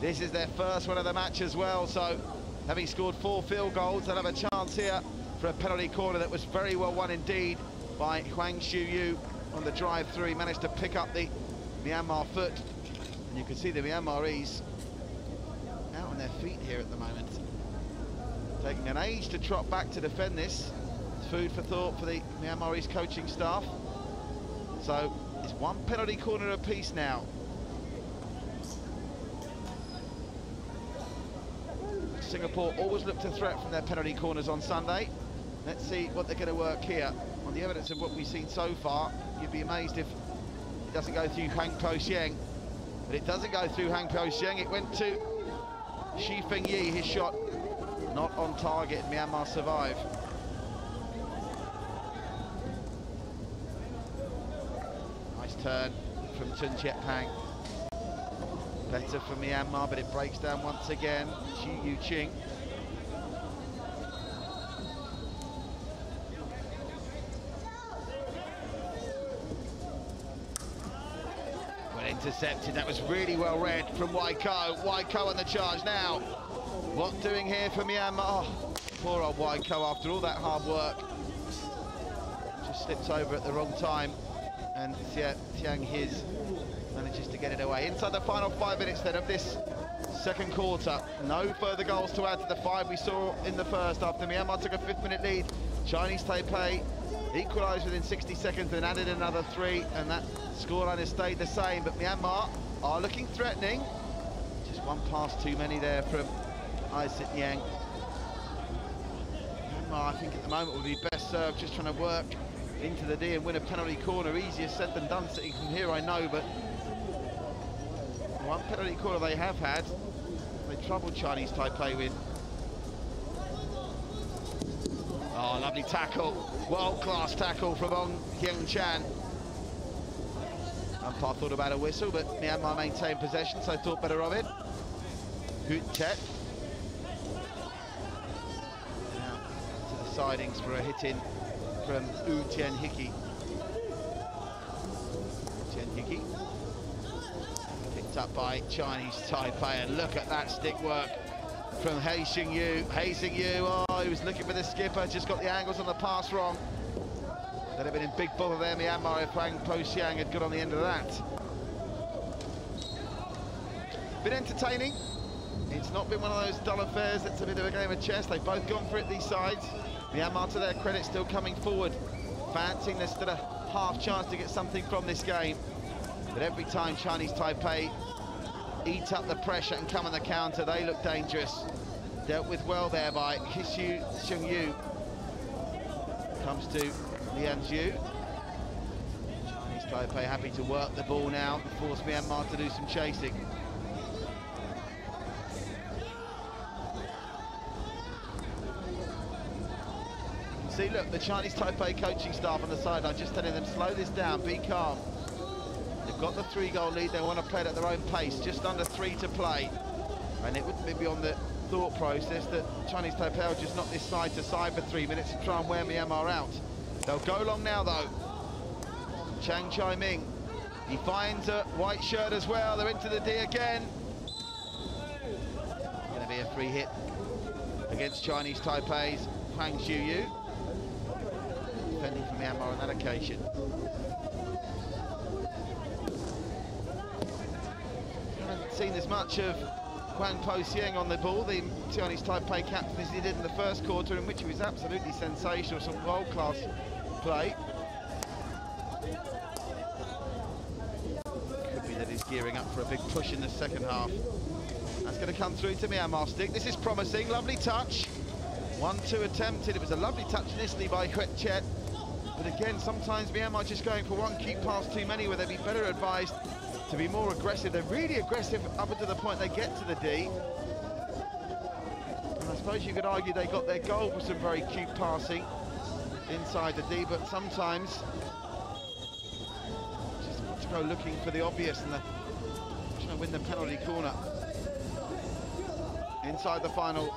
This is their first one of the match as well, so having scored 4 field goals, they'll have a chance here for a penalty corner that was very well won indeed by Huang Xiu on the drive through. He managed to pick up the Myanmar foot, and you can see the Myanmarese out on their feet here at the moment. Taking an age to trot back to defend this. It's food for thought for the Myanmarese coaching staff. So it's one penalty corner apiece now. Singapore always looked a threat from their penalty corners on Sunday. Let's see what they're going to work here. On the evidence of what we've seen so far, you'd be amazed if it doesn't go through Hwang Po-Sieng. But it doesn't go through Hwang Po-Sieng. It went to Shi Feng-Yi. His shot not on target. Myanmar survive. Nice turn from Chun Chiet-Pang. Better for Myanmar, but it breaks down once again. Xu Yu-Ching. Well intercepted, that was really well read from Waiko. Waiko on the charge now. What doing here for Myanmar? Oh, poor old Waiko after all that hard work. Just slips over at the wrong time. And Tiang His manages to get it away. Inside the final 5 minutes then of this second quarter. No further goals to add to the 5 we saw in the first after Myanmar took a 5th-minute lead. Chinese Taipei equalised within 60 seconds and added another 3, and that scoreline has stayed the same. But Myanmar are looking threatening. Just one pass too many there from Isaac Yang. Myanmar, I think at the moment would be best served just trying to work into the D and win a penalty corner. Easier said than done sitting from here, I know, but one penalty corner they have had, they troubled Chinese Taipei with. Oh, lovely tackle, world-class tackle from Ong Hyung Chan. Umpire thought about a whistle, but Myanmar maintained possession, so thought better of it. Hoot Tet. Now to the sidings for a hit-in from U Tien Hickey. Tien Hickey picked up by Chinese Taipei, and look at that stick work from Hei Xing Yu. Hei Xing Yu, oh, he was looking for the skipper, just got the angles on the pass wrong. They'd have been in big bother there, Myanmar, if Hwang Po-Sieng had got on the end of that. Been entertaining. It's not been one of those dull affairs that's a bit of a game of chess. They've both gone for it, these sides. Myanmar, to their credit, still coming forward, fancying there's still a half chance to get something from this game. But every time Chinese Taipei eat up the pressure and come on the counter, they look dangerous. Dealt with well there by Hsu Xiong Yu. Comes to Lian Zhu. Chinese Taipei happy to work the ball now, force Myanmar to do some chasing. See, look, the Chinese Taipei coaching staff on the sideline just telling them, slow this down, be calm. They've got the 3-goal lead, they want to play it at their own pace, just under 3 to play. And it wouldn't be beyond the thought process that Chinese Taipei will just knock this side to side for 3 minutes and try and wear Myanmar out. They'll go long now, though. Chang Chai-Ming, he finds a white shirt as well, they're into the D again. Going to be a free hit against Chinese Taipei's Hwang Xiu-Yu. Defending for Myanmar on that occasion. Haven't seen as much of Hwang Po-Sieng on the ball, the Chinese Taipei captain, as he did in the first quarter, in which he was absolutely sensational, some world-class play. Could be that he's gearing up for a big push in the second half. That's going to come through to Myanmar stick. This is promising, lovely touch. 1-2 attempted, it was a lovely touch initially by Huet Chet. But again, sometimes Myanmar just going for one cute pass too many, where they'd be better advised to be more aggressive. They're really aggressive up until the point they get to the D. And I suppose you could argue they got their goal with some very cute passing inside the D, but sometimes just got to go looking for the obvious and trying to win the penalty corner. Inside the final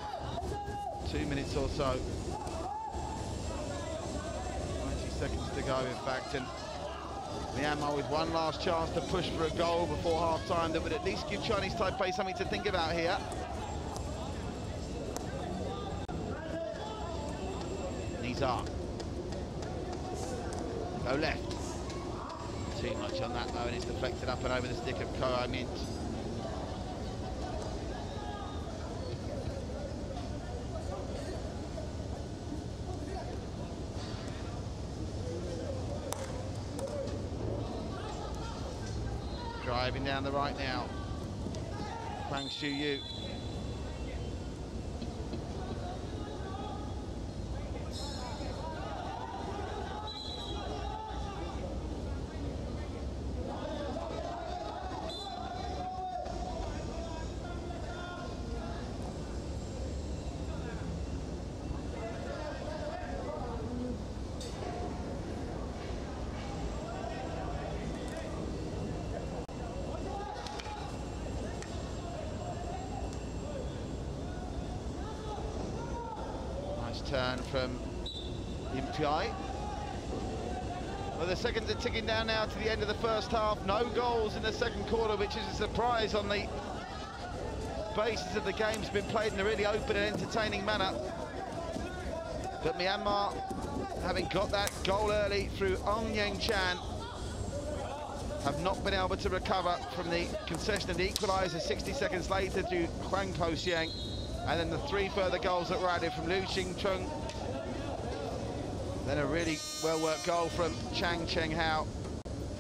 2 minutes or so. 90 seconds to go, in fact, and Myanmar with one last chance to push for a goal before half-time that would at least give Chinese Taipei something to think about here. Nizar. Go left. Too much on that, though, and it's deflected up and over the stick of Ko Mint. driving down the right now. Huang Shu-yu. Turn from Lim Pai. Well, the seconds are ticking down now to the end of the first half. No goals in the second quarter, which is a surprise on the basis of the game's been played in a really open and entertaining manner. But Myanmar, having got that goal early through Ong Yeng Chan, have not been able to recover from the concession of the equaliser 60 seconds later to Huang Po-sieng. And then the 3 further goals that were added from Liu Xing-chung. Then a really well-worked goal from Chang Cheng-hao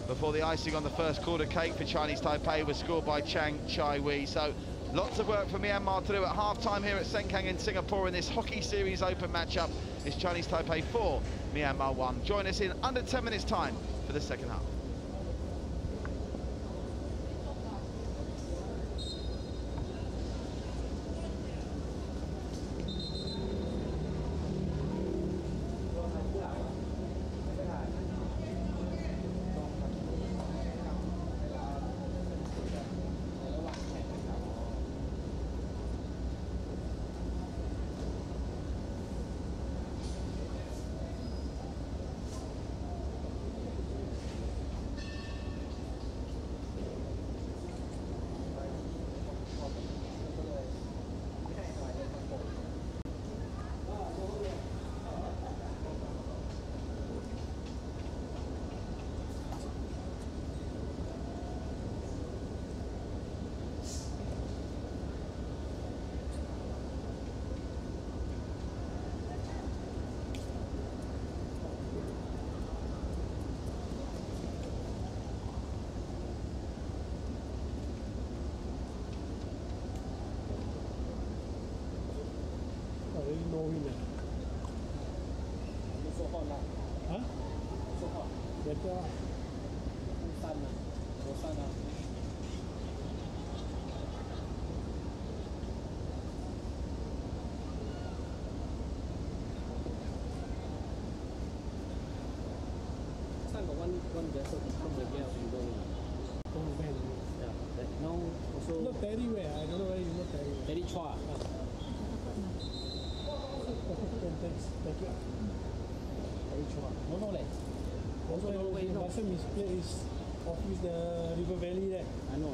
before the icing on the first quarter cake for Chinese Taipei was scored by Chang Chai-wei. So lots of work for Myanmar to do at half-time here at Sengkang in Singapore in this Hockey Series Open matchup. It's Chinese Taipei 4, Myanmar 1. Join us in under 10 minutes' time for the second half. no winner. So hot now. Huh? So hot. Better. Sun now. No sun now. Sun got one vessel from the gas and going. Oh, man. Yeah. That now also. Not Terry where? I don't know where you know Terry. Terry Chua. Thanks. Thank you. Very sure. No, no, like. Also, last time his play is off with the River Valley there. I know.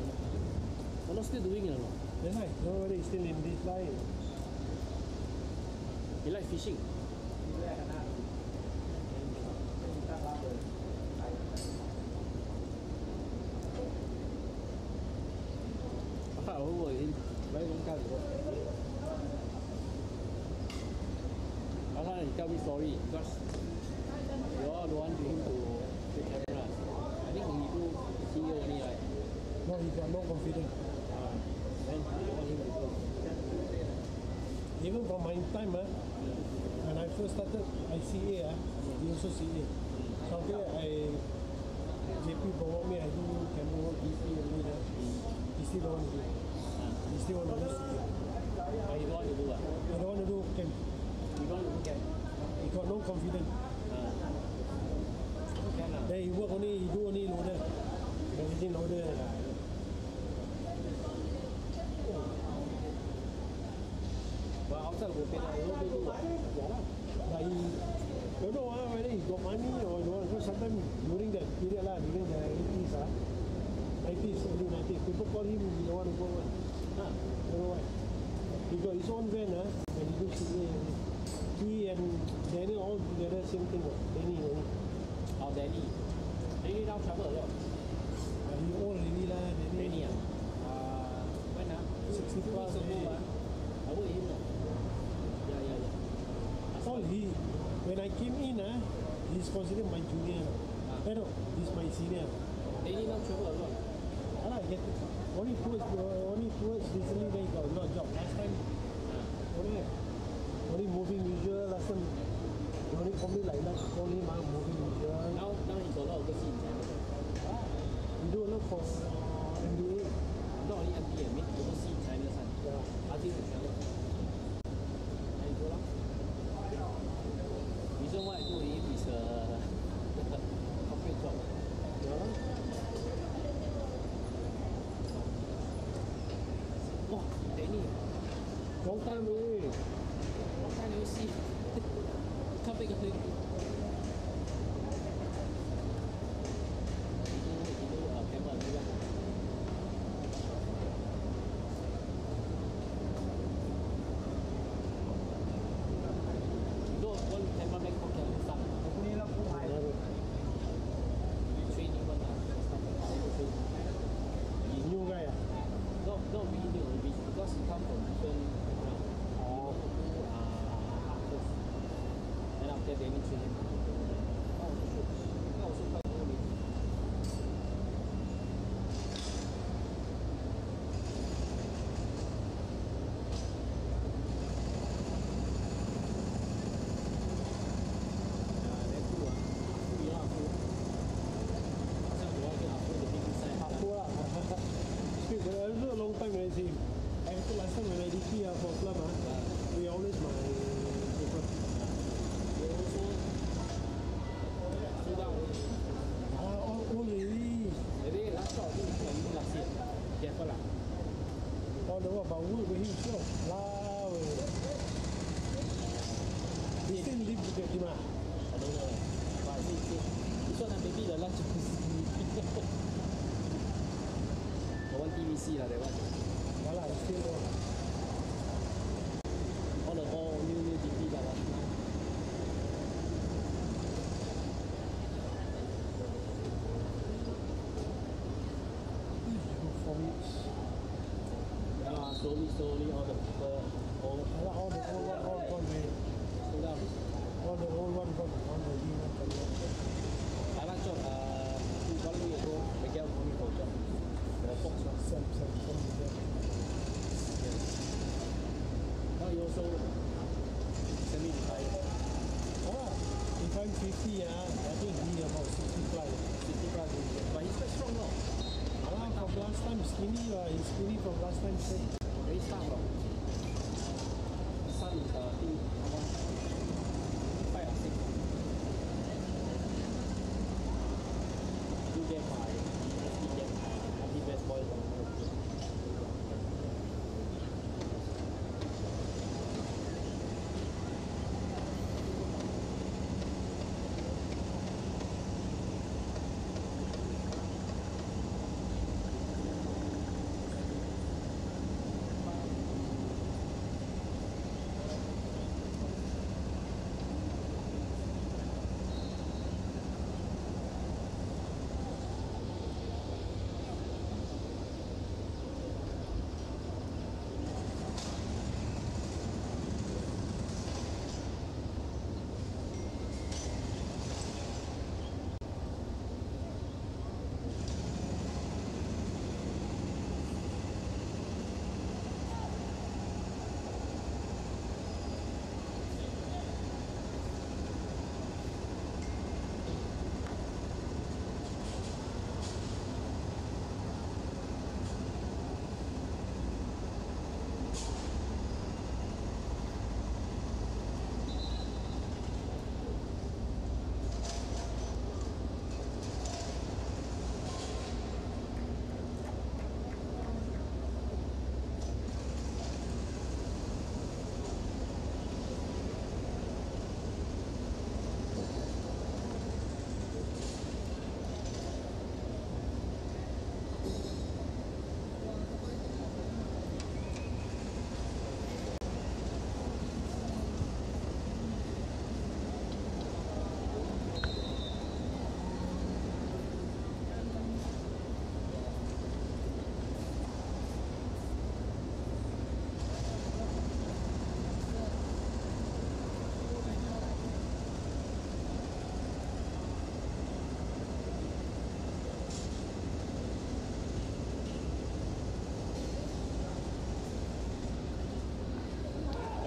But not still doing it or not? That's right. No, whether he's still in this line. He like fishing. Very long time ago. Tell me sorry because you all don't want him to take camera. I think he do CEO only, right? No, he got no confidence. Then you want him to go. Even from my time, when I first started ICA, he also CA. So after JP promote me, I do camera work, DP only there. He still don't want to do. He still want to do CA. But he don't want to do what? He don't want to do camp. He don't want to do camp. He got no confidence. Then he work only, he do only loader. Everything loader. But outside will pay that, he do what? But he don't know whether he got money or don't. Because sometimes during that period, during the 80s, 90s, early 90s, people call him, he don't want to go. Don't know why. He got his own van, and he do CA. He and Danny all together, same thing. Danny only. Oh, Danny. Danny now travel a lot. He old already lah. Danny when 60 plus ago. I work with him. Yeah. All when I came in, he's considered my junior. No, he's my senior. Danny now travel a lot. Only towards recently they got a lot of job. Last time, only moving visual. Last time, only probably like that. Only moving visual. Now he got a lot of good scenes. You do a lot for NBA. Not only NBA, I mean overseas in China. Yeah. Artists in China. And go lah. Reason why I do it is corporate job. Yeah. Wow, Danny. Long time already. Long time no see. Come back again. Camera, one cameraman called Kevin Sun. Training one New guy. not really new, because he come from different background. Artists. Then after they need training. Oh, shoot. That was also quite cool. A long time when I see him. After last time when I did here for club, we always my paper. They also sold out. All already. Jadi last shot tu kami last year. Careful lah. All the about wood with him so. Wow. He still live with him. I don't know. But this one maybe the lunch is one TVC lah, that one. Voilà, still there. All new GP lah. Slowly all the people, all the old one all gone already. sold out. All the old one gone already. I like job, 1 week ago, Miguel called me for a job. The Fox one. Some. Yes. Now he also semi-retired. If I'm 50, I think he about 60 plus. 60 plus, but he's quite strong now. From last time skinny, he's skinny from last time. Very tough now. His son is, I think, 5 or 6. You get my, best boy.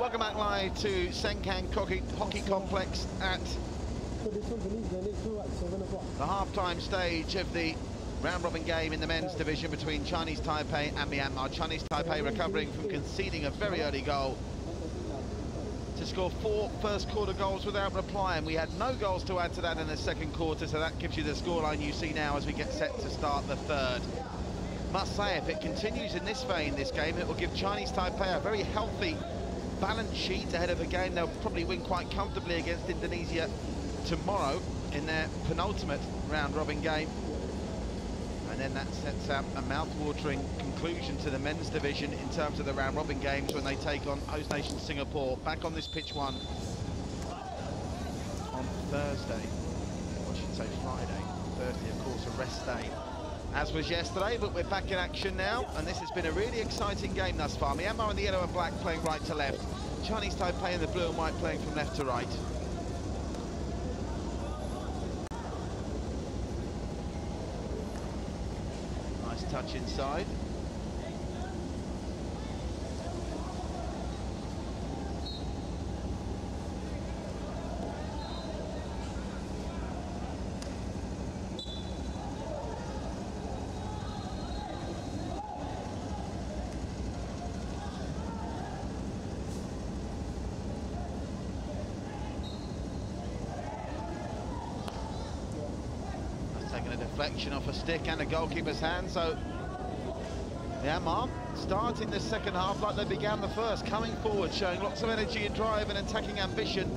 Welcome back live to Senkang Hockey Complex at the half-time stage of the round-robin game in the men's division between Chinese Taipei and Myanmar. Chinese Taipei recovering from conceding a very early goal to score 4 first-quarter goals without reply, and we had no goals to add to that in the second quarter, so that gives you the scoreline you see now as we get set to start the third. Must say, if it continues in this vein, this game, it will give Chinese Taipei a very healthy balance sheet ahead of a game they'll probably win quite comfortably against Indonesia tomorrow in their penultimate round-robin game. And then that sets out a mouth-watering conclusion to the men's division in terms of the round-robin games when they take on host nation Singapore. Back on this pitch one on Thursday, or I should say Friday. Thursday, of course, a rest day, as was yesterday, but we're back in action now, and this has been a really exciting game thus far. Myanmar in the yellow and black playing right to left. Chinese Taipei in the blue and white playing from left to right. Nice touch inside. Taking a deflection off a stick and a goalkeeper's hand, so Myanmar starting the second half like they began the first, coming forward, showing lots of energy and drive and attacking ambition.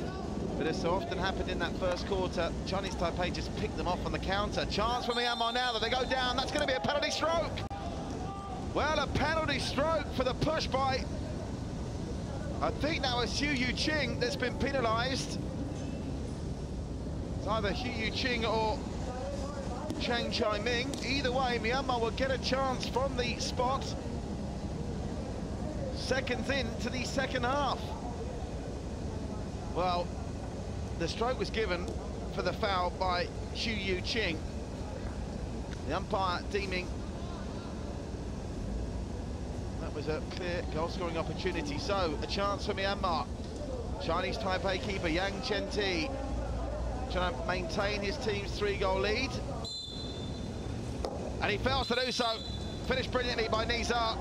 But as so often happened in that first quarter, Chinese Taipei just picked them off on the counter. Chance for Myanmar now that they go down. That's going to be a penalty stroke. Well, a penalty stroke for the push by, I think that was Hu Yu-ching that's been penalised. It's either Hu Yu-ching or Chang Chai-ming. Either way, Myanmar will get a chance from the spot. Seconds into the second half. Well, the stroke was given for the foul by Hu Yu-ching. The umpire deeming that was a clear goal-scoring opportunity. So, a chance for Myanmar. Chinese Taipei keeper Yang Chen-ti trying to maintain his team's 3-goal lead. And he fails to do so. Finished brilliantly by Nizar.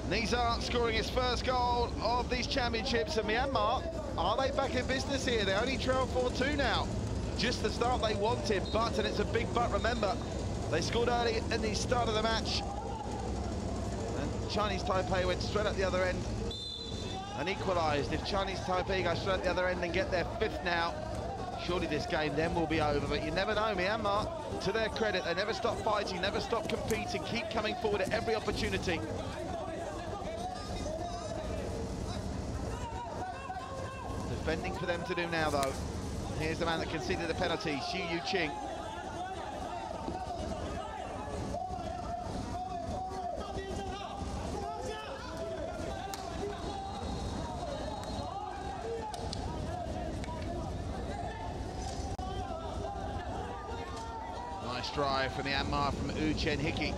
Nizar scoring his first goal of these championships. And Myanmar, are they back in business here? They only trail 4-2 now. Just the start they wanted, but, and it's a big but, remember, they scored early in the start of the match. And Chinese Taipei went straight at the other end and equalised. If Chinese Taipei go straight at the other end and get their 5th now, surely this game then will be over, but you never know. Myanmar, to their credit, they never stop fighting, never stop competing, keep coming forward at every opportunity. Defending for them to do now, though. Here's the man that conceded the penalty, Hu Yu-ching. Drive from Myanmar from U Chen Hickey.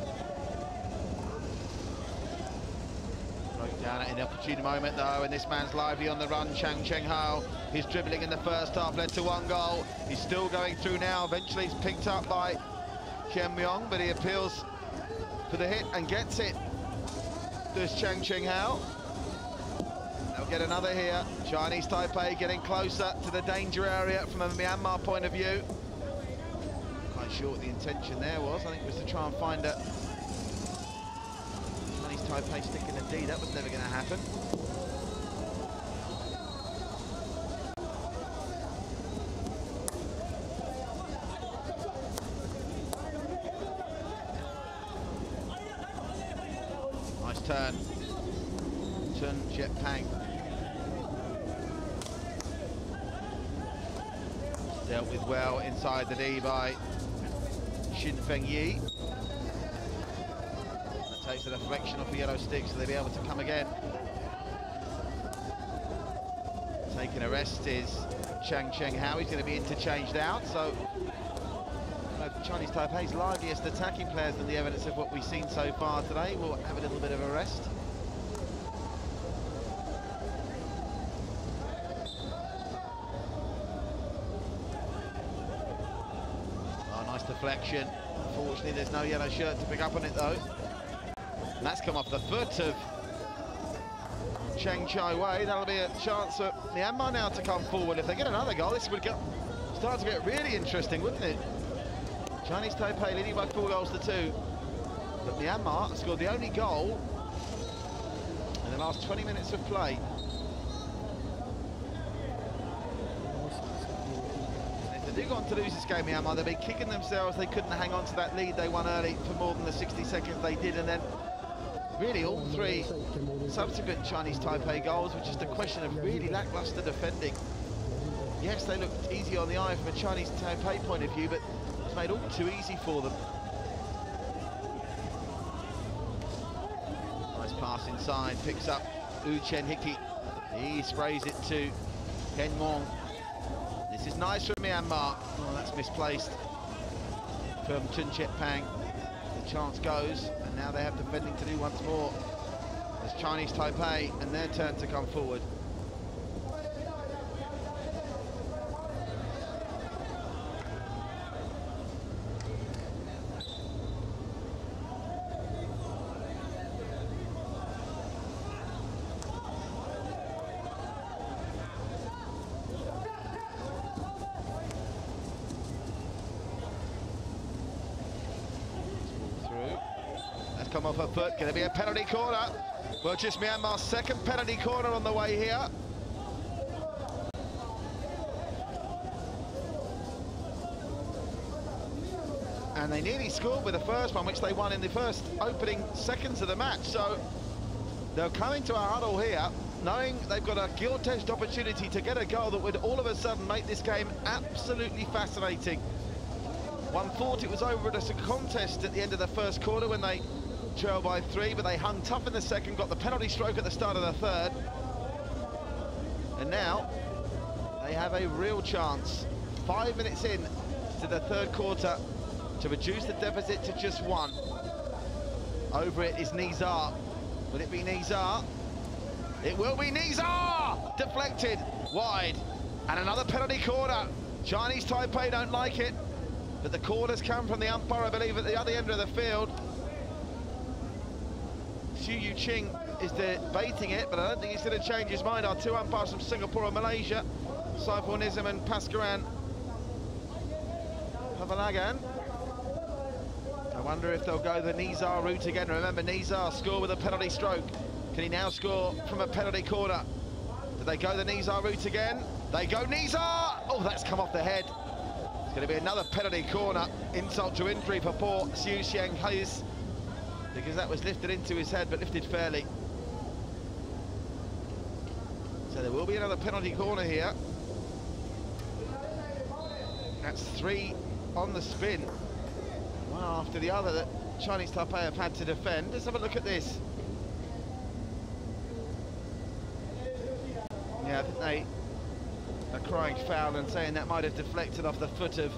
Broke down at an opportune moment though, and this man's lively on the run, Chang Cheng-ho. His dribbling in the first half led to 1 goal. He's still going through now. Eventually he's picked up by Chen Myong, but he appeals for the hit and gets it. There's Chang Cheng-ho. They'll get another here. Chinese Taipei getting closer to the danger area from a Myanmar point of view. Sure what the intention there was. I think it was to try and find a Chinese Taipei stick in the D. That was never going to happen. Nice turn. Chun Jet-pang. Dealt with well inside the D by Shin Feng-yi. That takes the deflection off the yellow stick, so they'll be able to come again. Taking a rest is Chang Cheng-ho. He's going to be interchanged out, so Chinese Taipei's liveliest attacking players than the evidence of what we've seen so far today will have a little bit of a rest. deflection. Unfortunately, there's no yellow shirt to pick up on it, though. And that's come off the foot of Cheng Chai Wei. That'll be a chance for Myanmar now to come forward. If they get another goal, this would start to get really interesting, wouldn't it? Chinese Taipei leading by 4 goals to 2. But Myanmar scored the only goal in the last 20 minutes of play. If they do go on to lose this game, Myanmar, they'll be kicking themselves. They couldn't hang on to that lead they won early for more than the 60 seconds they did, and then really all 3 subsequent Chinese Taipei goals were just a question of really lacklustre defending. Yes, they looked easy on the eye from a Chinese Taipei point of view, but it was made all too easy for them. Nice pass inside, picks up U Chen Hickey. He sprays it to Ken Wong. This is nice from Myanmar. Oh, that's misplaced from Chun Chet Pang. The chance goes, and now they have defending to do once more. As Chinese Taipei and their turn to come forward. Come off her foot, going to be a penalty corner. Well, just Myanmar's second penalty corner on the way here. And they nearly scored with the first one, which they won in the first opening seconds of the match. So they'll come into our huddle here, knowing they've got a gilt-edged opportunity to get a goal that would all of a sudden make this game absolutely fascinating. One thought it was over as a contest at the end of the first quarter when they trailed by 3, but they hung tough in the second, got the penalty stroke at the start of the third. And now they have a real chance, 5 minutes in to the third quarter, to reduce the deficit to just 1. Over it is Nizar. Will it be Nizar? It will be Nizar! Deflected, wide. And another penalty corner. Chinese Taipei don't like it, but the corners come from the umpire, I believe, at the other end of the field. Xu Yuqing is debating it, but I don't think he's going to change his mind. Our 2 umpires from Singapore and Malaysia, Saiful Nizam and Paskaran Pavalagan. I wonder if they'll go the Nizar route again. Remember, Nizar scored with a penalty stroke. Can he now score from a penalty corner? Do they go the Nizar route again? They go Nizar! Oh, that's come off the head. It's going to be another penalty corner. Insult to injury for poor Xu Xianghais, because that was lifted into his head, but lifted fairly. So there will be another penalty corner here. That's 3 on the spin, one after the other that Chinese Taipei have had to defend. Let's have a look at this. Yeah, I think they are crying foul and saying that might have deflected off the foot of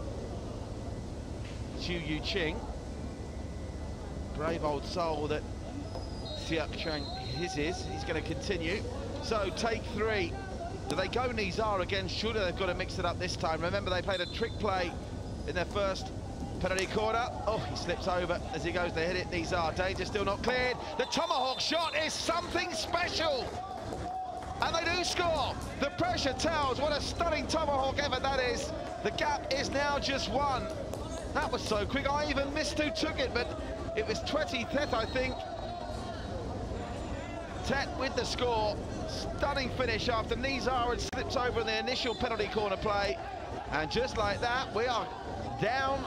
Xu Yuqing. Brave old soul that Siak Chang is. He's going to continue. So take 3. Do they go Nizar again? Surely they've got to mix it up this time. Remember, they played a trick play in their first penalty corner. Oh, he slips over as he goes to hit it. Nizar, danger still not cleared. The tomahawk shot is something special. And they do score. The pressure tells. What a stunning tomahawk effort that is. The gap is now just 1. That was so quick. I even missed who took it, but it was Tweti Tet, I think. Tet with the score. Stunning finish after Nizar had slipped over in the initial penalty corner play. And just like that, we are down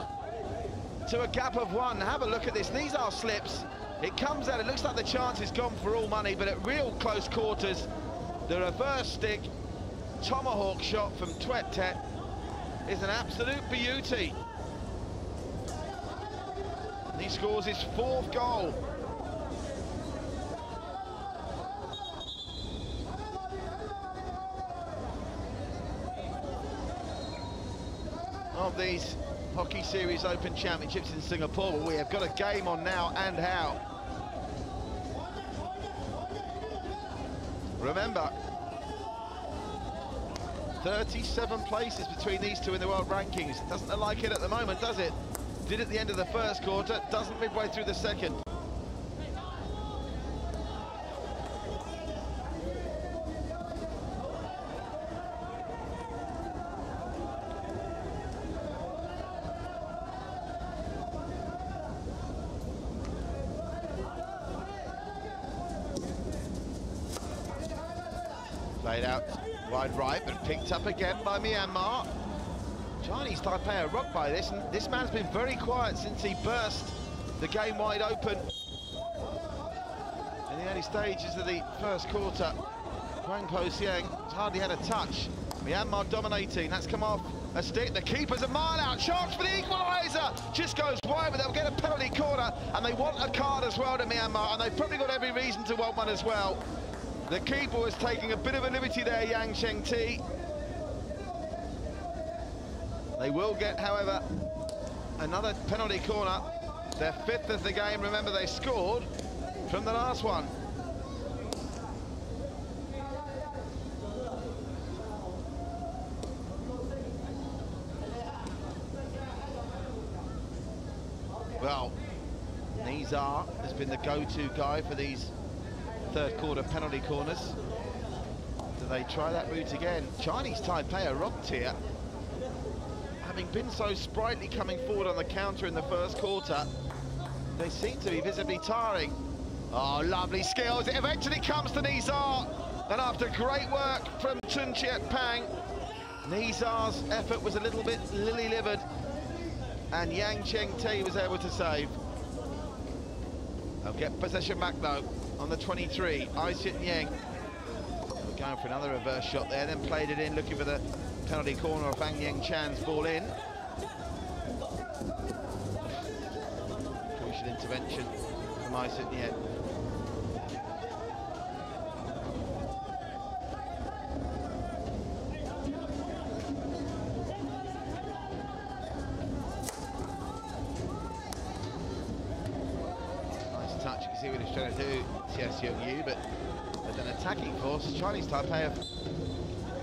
to a gap of 1. Have a look at this. Nizar slips. It comes out. It looks like the chance is gone for all money, but at real close quarters, the reverse stick tomahawk shot from Twet Tet is an absolute beauty. He scores his 4th goal. Of these Hockey Series Open Championships in Singapore, we have got a game on now, and how. Remember, 37 places between these two in the world rankings. It doesn't look like it at the moment, does it? Did at the end of the first quarter, doesn't midway through the second. Played out wide right, but picked up again by Myanmar. Chinese Taipei are rocked by this, and this man's been very quiet since he burst the game wide open in the early stages of the first quarter. Wang Po-Sieng has hardly had a touch. Myanmar dominating, that's come off a stick. The keeper's a mile out, chance for the equaliser, just goes wide, but they'll get a penalty corner, and they want a card as well to Myanmar, and they've probably got every reason to want one as well. The keeper was taking a bit of a liberty there, Yang Cheng-Ti. They will get, however, another penalty corner. Their fifth of the game. Remember, they scored from the last one. Well, Nizar has been the go-to guy for these third quarter penalty corners. Do they try that route again? Chinese Taipei are rocked here. Having been so sprightly coming forward on the counter in the first quarter, they seem to be visibly tiring. Oh, lovely skills. It eventually comes to Nizar. And after great work from Chun Chiet Pang, Nizar's effort was a little bit lily-livered, and Yang Cheng-Ti was able to save. They'll get possession back, though, on the 23, Ai Sit Nyeng. Going for another reverse shot there, then played it in, looking for the penalty corner of Fang Yeng Chan's ball in. Crucial intervention from Ai Sit Nyeng. Nice touch, you can see what he's trying to do, Tia Seung Yu, but as an attacking force, Chinese Taipei have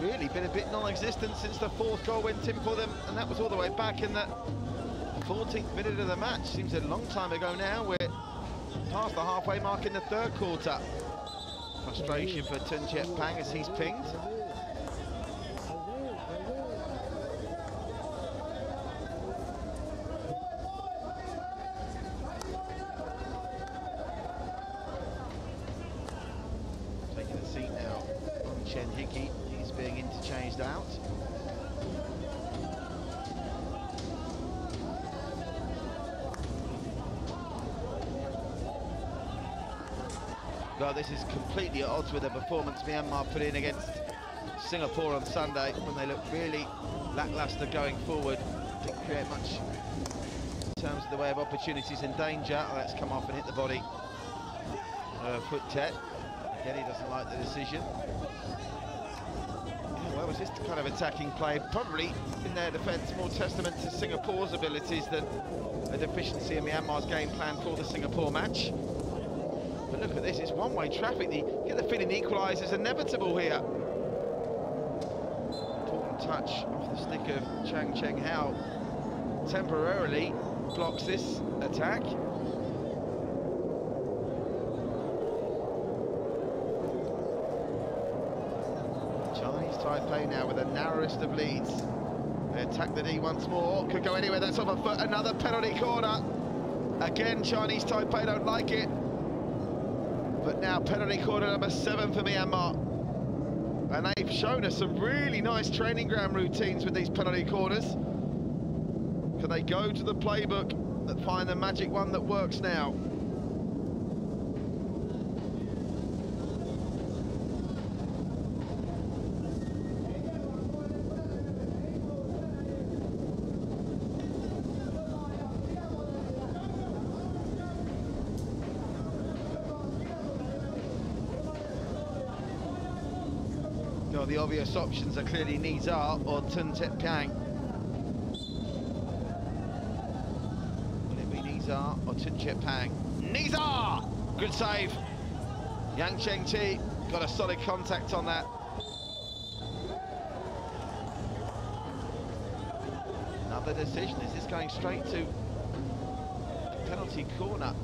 really been a bit non-existent since the fourth goal went in for them, and that was all the way back in the 14th minute of the match. Seems a long time ago now. We're past the halfway mark in the third quarter. Frustration for Chun Chiet Pang as he's pinged. Taking a seat now on Chen Hickey. He's being interchanged out. Well, this is completely at odds with the performance Myanmar put in against Singapore on Sunday, when they looked really lacklustre going forward. Didn't create much in terms of the way of opportunities and danger. Oh, that's come off and hit the body. Foot Tet. Again, he doesn't like the decision. Yeah, well, it was just kind of attacking play, probably in their defence more testament to Singapore's abilities than a deficiency in Myanmar's game plan for the Singapore match. But look at this, it's one-way traffic. You get the feeling the equaliser is inevitable here. Important touch off the stick of Chang Cheng Hao. Temporarily blocks this attack. Chinese Taipei now with the narrowest of leads. They attack the D once more. Could go anywhere, that's off a foot. Another penalty corner. Again, Chinese Taipei don't like it. But now penalty corner number 7 for Myanmar. And they've shown us some really nice training ground routines with these penalty corners. Can they go to the playbook and find the magic one that works now? Well, the obvious options are clearly Nizar or Chun Chiet Pang. Will it be Nizar or Chun Chiet Pang? Nizar! Good save. Yang Cheng-Ti got a solid contact on that. Another decision. Is this going straight to penalty corner.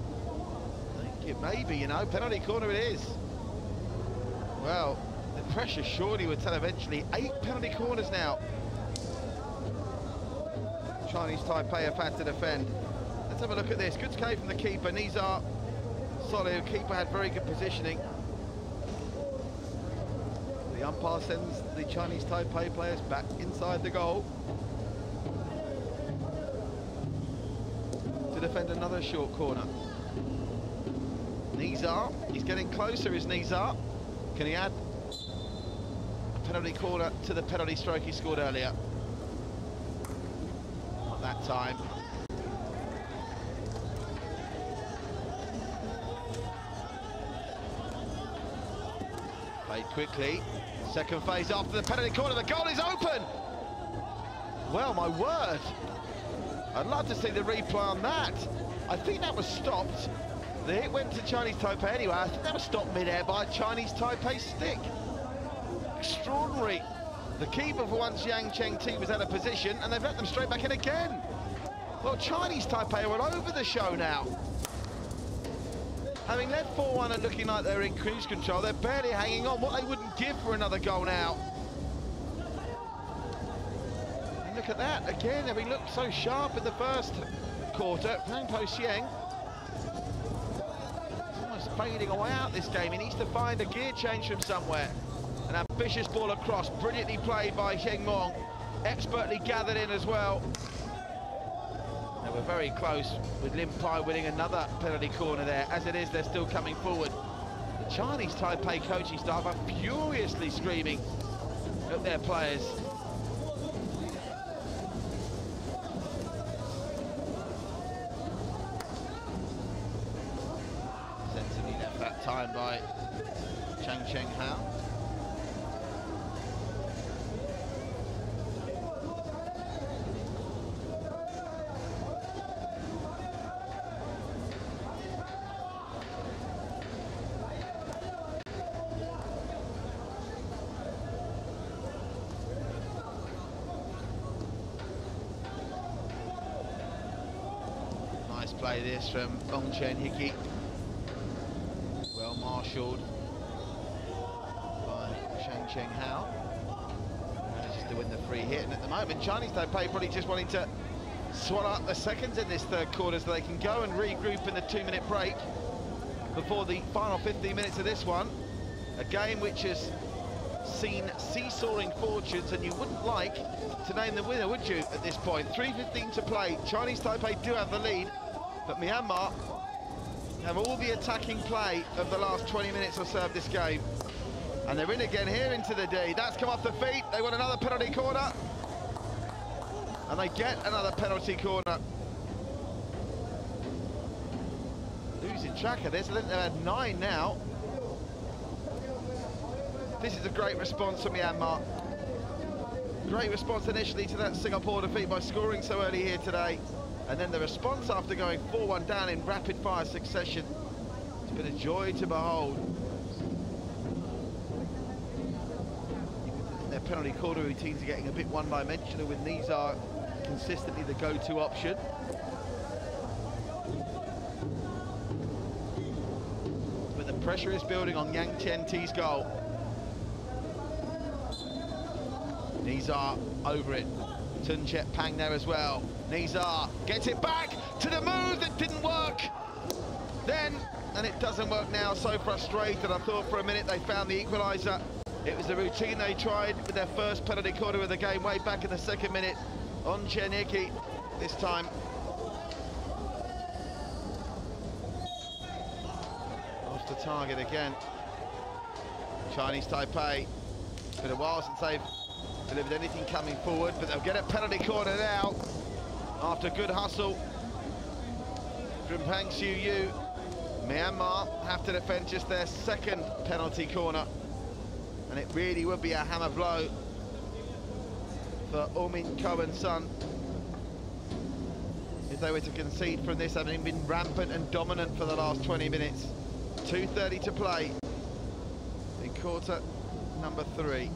I think it may be, you know, penalty corner it is. Well, the pressure surely would tell eventually. 8 penalty corners now. Chinese Taipei have had to defend. Let's have a look at this. Good skate from the keeper. Knees are solid. Keeper had very good positioning. The umpire sends the Chinese Taipei players back inside the goal to defend another short corner. Nizar, he's getting closer, is Nizar. Can he add a penalty corner to the penalty stroke he scored earlier? Not that time. Played quickly. Second phase after the penalty corner, the goal is open! Well, my word. I'd love to see the replay on that. I think that was stopped. The hit went to Chinese Taipei anyway. I think that was stopped mid-air by Chinese Taipei stick. Extraordinary. The keeper for once, Yang Cheng-Ti, was out of position, and they've let them straight back in again. Well, Chinese Taipei are all over the show now. Having led 4-1 and looking like they're in cruise control, they're barely hanging on. What they wouldn't give for another goal now. And look at that, again, having looked so sharp in the first quarter. Pang Po Xieng almost fading away out this game. He needs to find a gear change from somewhere. An ambitious ball across, brilliantly played by Heng Mong. Expertly gathered in as well. They were very close with Lim Pai winning another penalty corner there. As it is, they're still coming forward. The Chinese Taipei coaching staff are furiously screaming at their players. Sensibly left that time by Chang Cheng Hao. Play this from Ong Chen Hickey, well marshalled by Shang Cheng Hao. Manages to win the free hit, and at the moment Chinese Taipei probably just wanting to swallow up the seconds in this third quarter so they can go and regroup in the 2-minute break before the final 15 minutes of this one. A game which has seen seesawing fortunes, and you wouldn't like to name the winner, would you, at this point? 3:15 to play. Chinese Taipei do have the lead, but Myanmar have all the attacking play of the last 20 minutes or so of this game. And they're in again here into the D. That's come off the feet. They want another penalty corner. And they get another penalty corner. Losing track of this. I think they've had 9 now. This is a great response from Myanmar. Great response initially to that Singapore defeat by scoring so early here today. And then the response after going 4-1 down in rapid-fire succession. It's been a joy to behold. Their penalty corner routines are getting a bit one-dimensional, with Nizar consistently the go-to option. But the pressure is building on Yang Cheng-Ti's goal. Nizar over it. Tun Chet Pang there as well. Nizar gets it back to the move that didn't work then, and it doesn't work now. So frustrated. I thought for a minute they found the equaliser. It was the routine they tried with their first penalty corner of the game way back in the 2nd minute. On Chen Hickey this time. Off the target again. Chinese Taipei. It's been a while since they've delivered anything coming forward, but they'll get a penalty corner now after good hustle from Pang Siu Yu. Myanmar have to defend just their 2nd penalty corner, and it really would be a hammer blow for Min Cohen Son if they were to concede from this, having been rampant and dominant for the last 20 minutes. 2:30 to play in quarter number 3.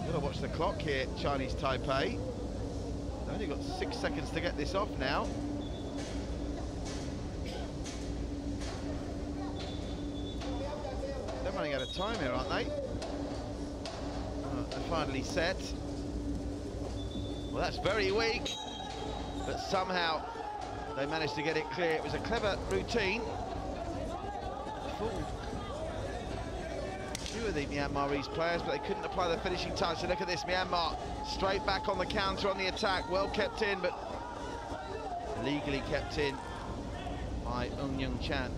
Gotta watch the clock here, Chinese Taipei. Only got 6 seconds to get this off now. They're running out of time here, aren't they? They're finally set. Well, that's very weak, but somehow they managed to get it clear. It was a clever routine. Fooled a few of the Myanmarese players, but they couldn't apply the finishing touch. So look at this, Myanmar straight back on the counter on the attack. Well kept in, but legally kept in by Eun Young Chan.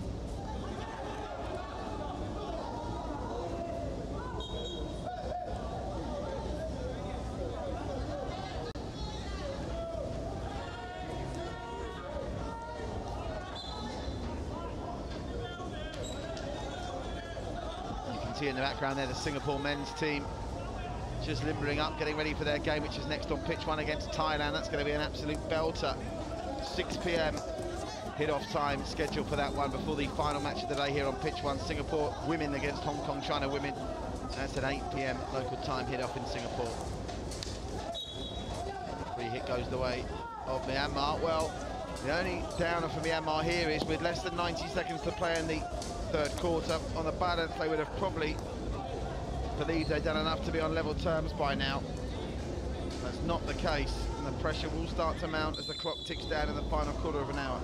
See in the background there the Singapore men's team just limbering up, getting ready for their game, which is next on pitch 1 against Thailand. That's going to be an absolute belter. 6 p.m. hit-off time scheduled for that one before the final match of the day here on pitch 1. Singapore women against Hong Kong China women. That's an 8 p.m. local time hit-off in Singapore. Free hit goes the way of Myanmar. Well, the only downer for Myanmar here is with less than 90 seconds to play in the third quarter. On the balance, they would have probably believed they'd done enough to be on level terms by now. That's not the case, and the pressure will start to mount as the clock ticks down in the final quarter of an hour.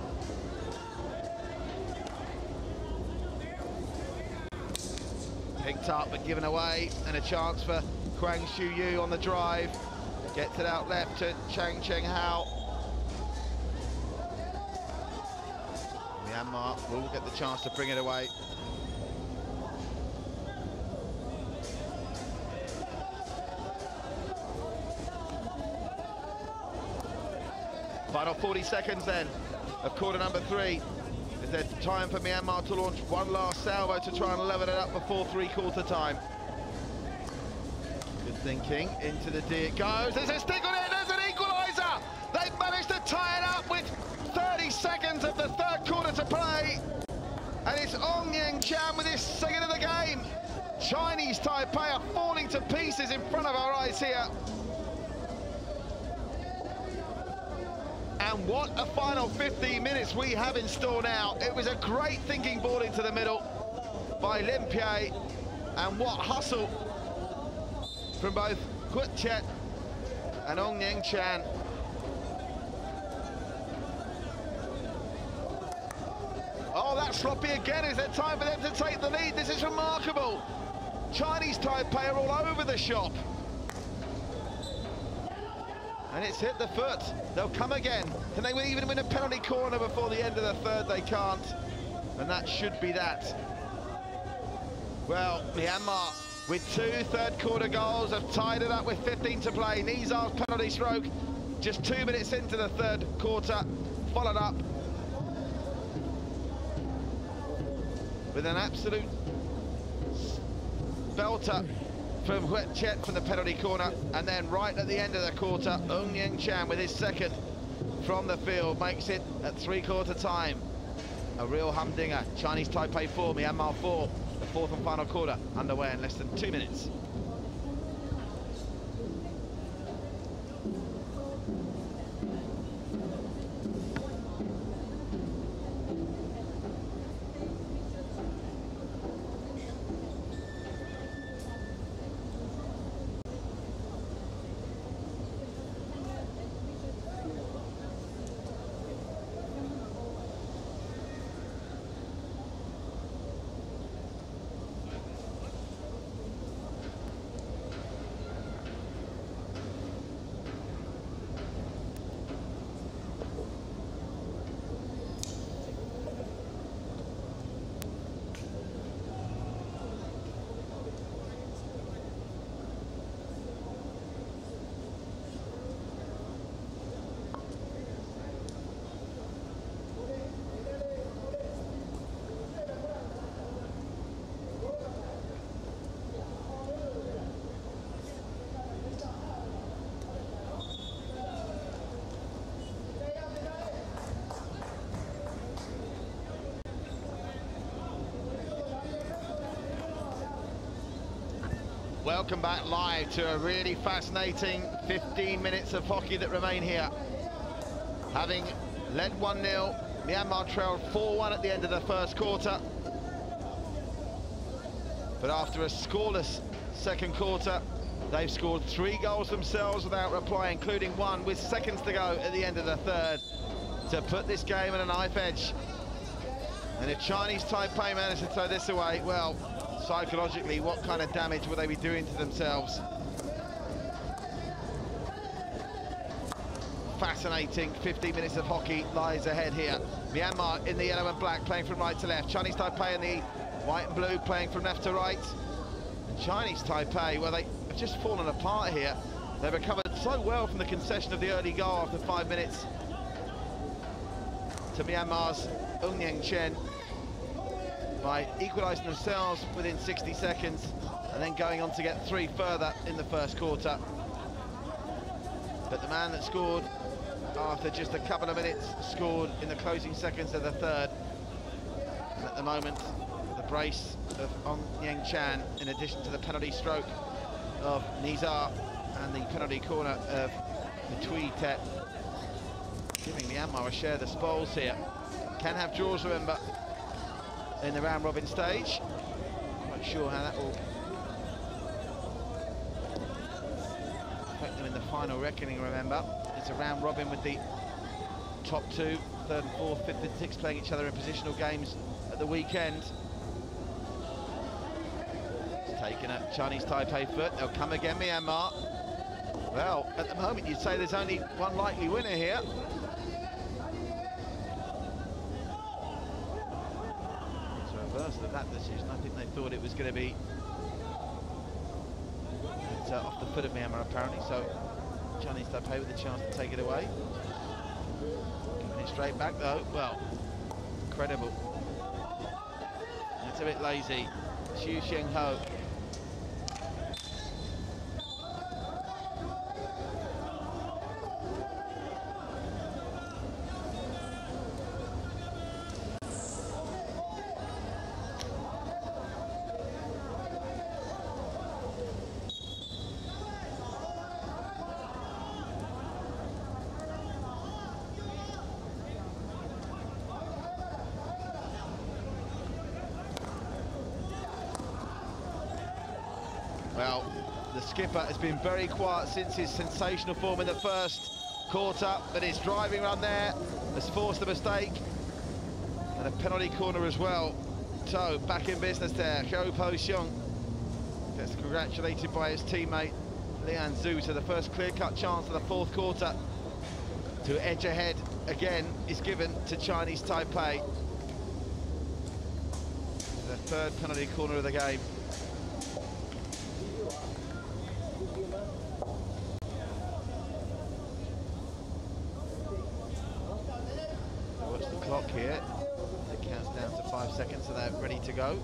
Picked up but given away, and a chance for Kwang Shu Yu on the drive. Gets it out left to Chang Cheng Hao. Myanmar will get the chance to bring it away. Final 40 seconds then of quarter number 3. Is there time for Myanmar to launch one last salvo to try and level it up before three-quarter time? Good thinking, into the D it goes. There's a stick on it, there's an equaliser! They've managed to tie it up with 30 seconds of the third quarter to play. And it's Eun Young Chan with his second of the game. Chinese Taipei are falling to pieces in front of our eyes here. And what a final 15 minutes we have in store now. It was a great thinking ball into the middle by Lim Pye. And what hustle from both Kut Chet and Eun Young Chan. Oh, that's sloppy again. Is there time for them to take the lead? This is remarkable. Chinese Taipei are all over the shop. And it's hit the foot. They'll come again. Can they even win a penalty corner before the end of the third? They can't. And that should be that. Well, Myanmar with 2 third-quarter goals have tied it up with 15 to play. Nizar's penalty stroke just 2 minutes into the third quarter, followed up with an absolute belter from Huet Chet from the penalty corner. And then right at the end of the quarter, Eun Young Chan with his second from the field makes it at three-quarter time. A real humdinger. Chinese Taipei 4, Myanmar 4. The fourth and final quarter underway in less than 2 minutes. Welcome back live to a really fascinating 15 minutes of hockey that remain here. Having led 1-0, Myanmar trailed 4-1 at the end of the first quarter. But after a scoreless second quarter, they've scored 3 goals themselves without reply, including one with seconds to go at the end of the third, to put this game at a knife edge. And if Chinese Taipei manage to throw this away, well, psychologically, what kind of damage will they be doing to themselves? Fascinating 15 minutes of hockey lies ahead here. Myanmar in the yellow and black, playing from right to left. Chinese Taipei in the white and blue, playing from left to right. And Chinese Taipei, well, they have just fallen apart here. They recovered so well from the concession of the early goal after 5 minutes to Myanmar's Chen, by equalising themselves within 60 seconds and then going on to get 3 further in the first quarter. But the man that scored after just a couple of minutes scored in the closing seconds of the third. And at the moment, the brace of Chen, in addition to the penalty stroke of Nizar and the penalty corner of the Tet, giving Myanmar a share of the spoils here. Can have draws, remember, in the round robin stage. Not sure how that will affect them in the final reckoning, remember. It's a round robin with the top 2, 3rd and 4th, 5th and 6th playing each other in positional games at the weekend. It's taken a Chinese Taipei foot. They'll come again, Myanmar. Well, at the moment you'd say there's only one likely winner here. Of that decision. I think they thought it was going to be off the foot of Myanmar, apparently, so Chinese Taipei with the chance to take it away. Giving it straight back though, well, incredible. And it's a bit lazy. Xu Xiangho. Well, the skipper has been very quiet since his sensational form in the first quarter, but his driving run there has forced a mistake and a penalty corner as well. So back in business there, Zhou Po-xiong gets congratulated by his teammate Lian Zhu. So the first clear-cut chance of the fourth quarter to edge ahead again is given to Chinese Taipei. The third penalty corner of the game. Clock here, it counts down to 5 seconds, so they're ready to go.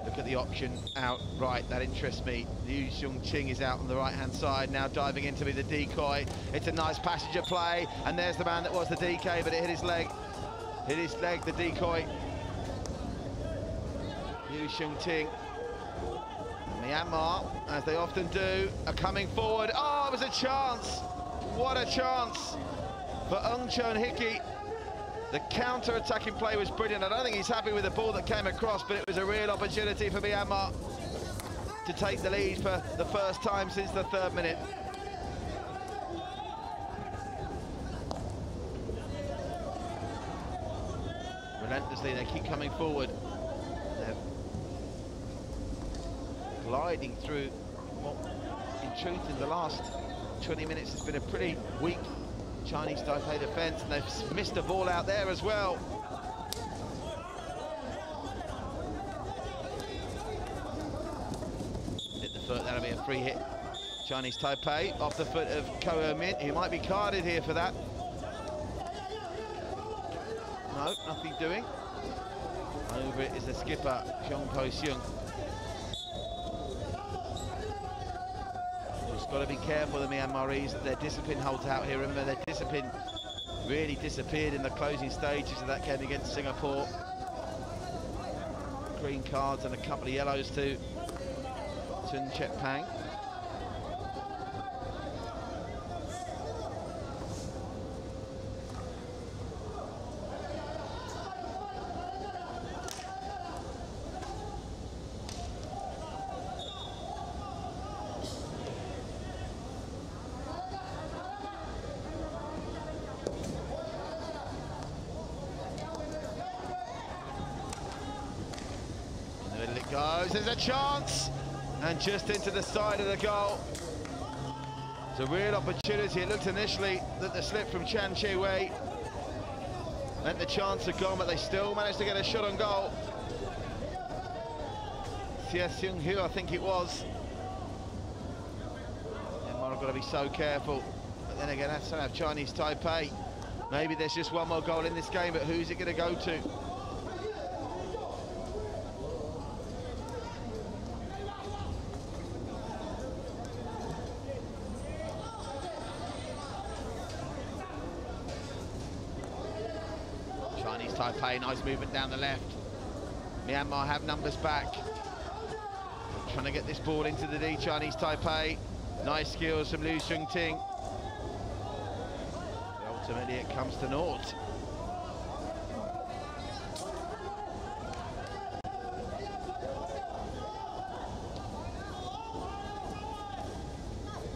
Look at the option out right, that interests me. Liu Xiongqing is out on the right hand side, now diving in to be the decoy. It's a nice passenger play, and there's the man that was the DK, but it hit his leg. Hit his leg, the decoy. Liu Xiongqing. Myanmar, as they often do, are coming forward. Oh, it was a chance! What a chance for Chon Hickey. The counter-attacking play was brilliant. I don't think he's happy with the ball that came across, but it was a real opportunity for Myanmar to take the lead for the first time since the 3rd minute. Relentlessly, they keep coming forward. They're gliding through what, in truth, in the last 20 minutes has been a pretty weak Chinese Taipei defence, and they've missed a ball out there as well. Hit the foot, that'll be a free hit. Chinese Taipei off the foot of Ko Min. He might be carded here for that. No, nothing doing. Over it is the skipper, Zhou Po-xiong. Got to be careful, the Myanmarese, their discipline holds out here. Remember, their discipline really disappeared in the closing stages of that game against Singapore. green cards and a couple of yellows to Chepang. It goes, there's a chance, and just into the side of the goal. It's a real opportunity. It looked initially that the slip from Chan Chi Wei meant the chance had gone, but they still managed to get a shot on goal. Xie Seung Hu, I think it was. Myanmar have got to be so careful, but then again, that's to have Chinese Taipei. Maybe there's just one more goal in this game, but who's it going to go to? Chinese Taipei, nice movement down the left. Myanmar have numbers back. Trying to get this ball into the D, Chinese Taipei. Nice skills from Liu Shungting. But ultimately it comes to naught.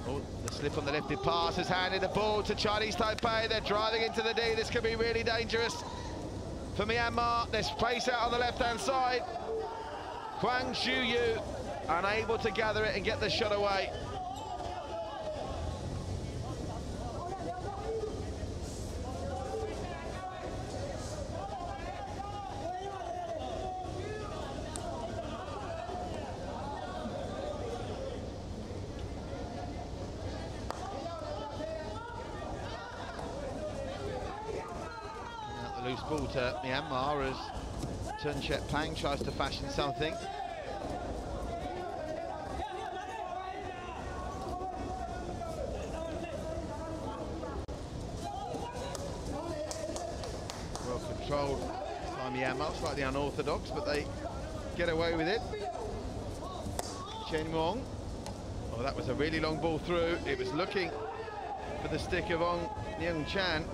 Oh, the slip on the lifted pass has handed the ball to Chinese Taipei. They're driving into the D. This could be really dangerous for Myanmar. There's space out on the left-hand side. Kwang Shu-yu unable to gather it and get the shot away. Loose ball to Myanmar as Tun Chet Pang tries to fashion something. Well controlled by Myanmar, slightly unorthodox, but they get away with it. Chen Wong. Oh, that was a really long ball through. It was looking for the stick of Ong Nyung Chan.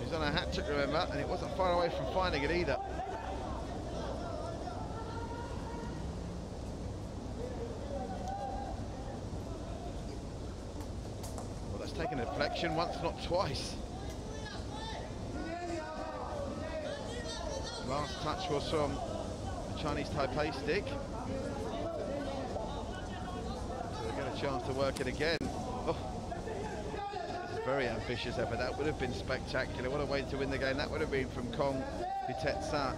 He's on a hat-trick, remember, and it wasn't far away from finding it either. Well, that's taken a deflection once, not twice. Last touch was from the Chinese Taipei stick. So they get a chance to work it again. Oh. Very ambitious effort. That would have been spectacular. What a way to win the game that would have been from Kong Vitetsa.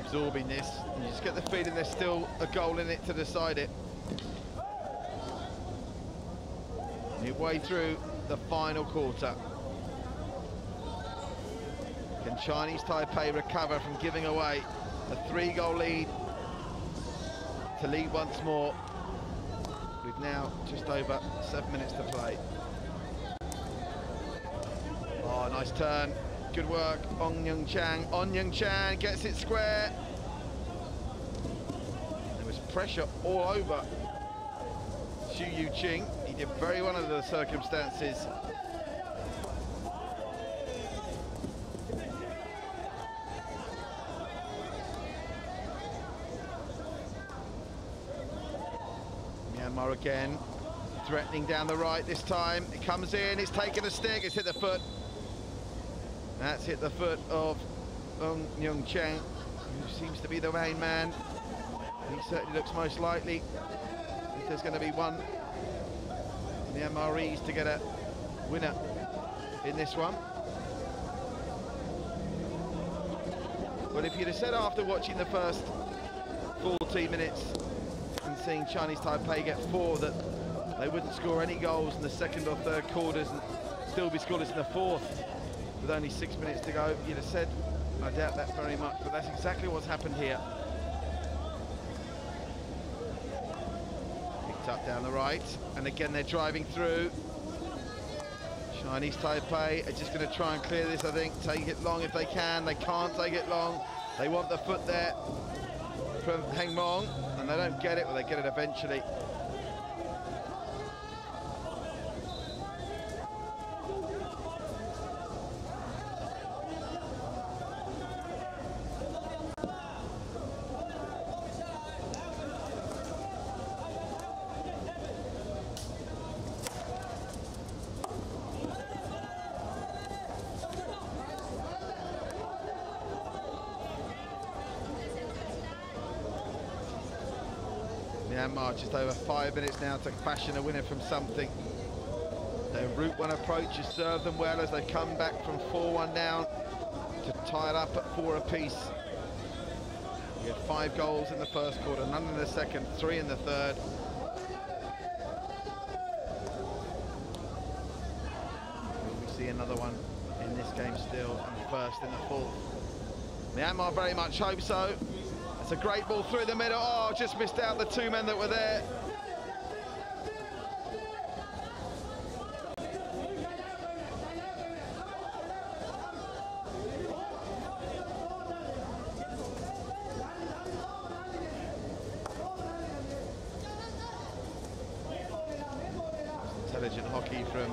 Absorbing this, and you just get the feeling there's still a goal in it to decide it. Midway through the final quarter. Can Chinese Taipei recover from giving away a 3-goal lead to lead once more with now just over 7 minutes to play? Oh, nice turn. Good work, Ong Nyung Chan. Ong Nyung Chan gets it square. There was pressure all over Xu Yu Ching. He did very well under the circumstances. Myanmar again, threatening down the right this time. It comes in, it's taken a stick, it's hit the foot. That's hit the foot of Ong Nyung Chan, who seems to be the main man. He certainly looks most likely. If there's going to be one Myanmarese to get a winner in this one. Well, if you'd have said after watching the first 14 minutes and seeing Chinese Taipei get 4 that they wouldn't score any goals in the second or third quarters, and still be scoreless in the fourth with only 6 minutes to go. You'd have said, I doubt that very much, but that's exactly what's happened here. Picked up down the right, and again they're driving through. Chinese Taipei are just going to try and clear this, I think, take it long if they can. They can't take it long. They want the foot there from Heng Mong, and they don't get it, but they get it eventually. Myanmar just over 5 minutes now to fashion a winner from something. Their Route 1 approach has served them well as they come back from 4-1 down to tie it up at 4 apiece. We had 5 goals in the first quarter, none in the second, 3 in the third. Will we see another one in this game still, and first in the fourth? Myanmar very much hope so. It's a great ball through the middle. Oh, just missed out the 2 men that were there. Intelligent hockey from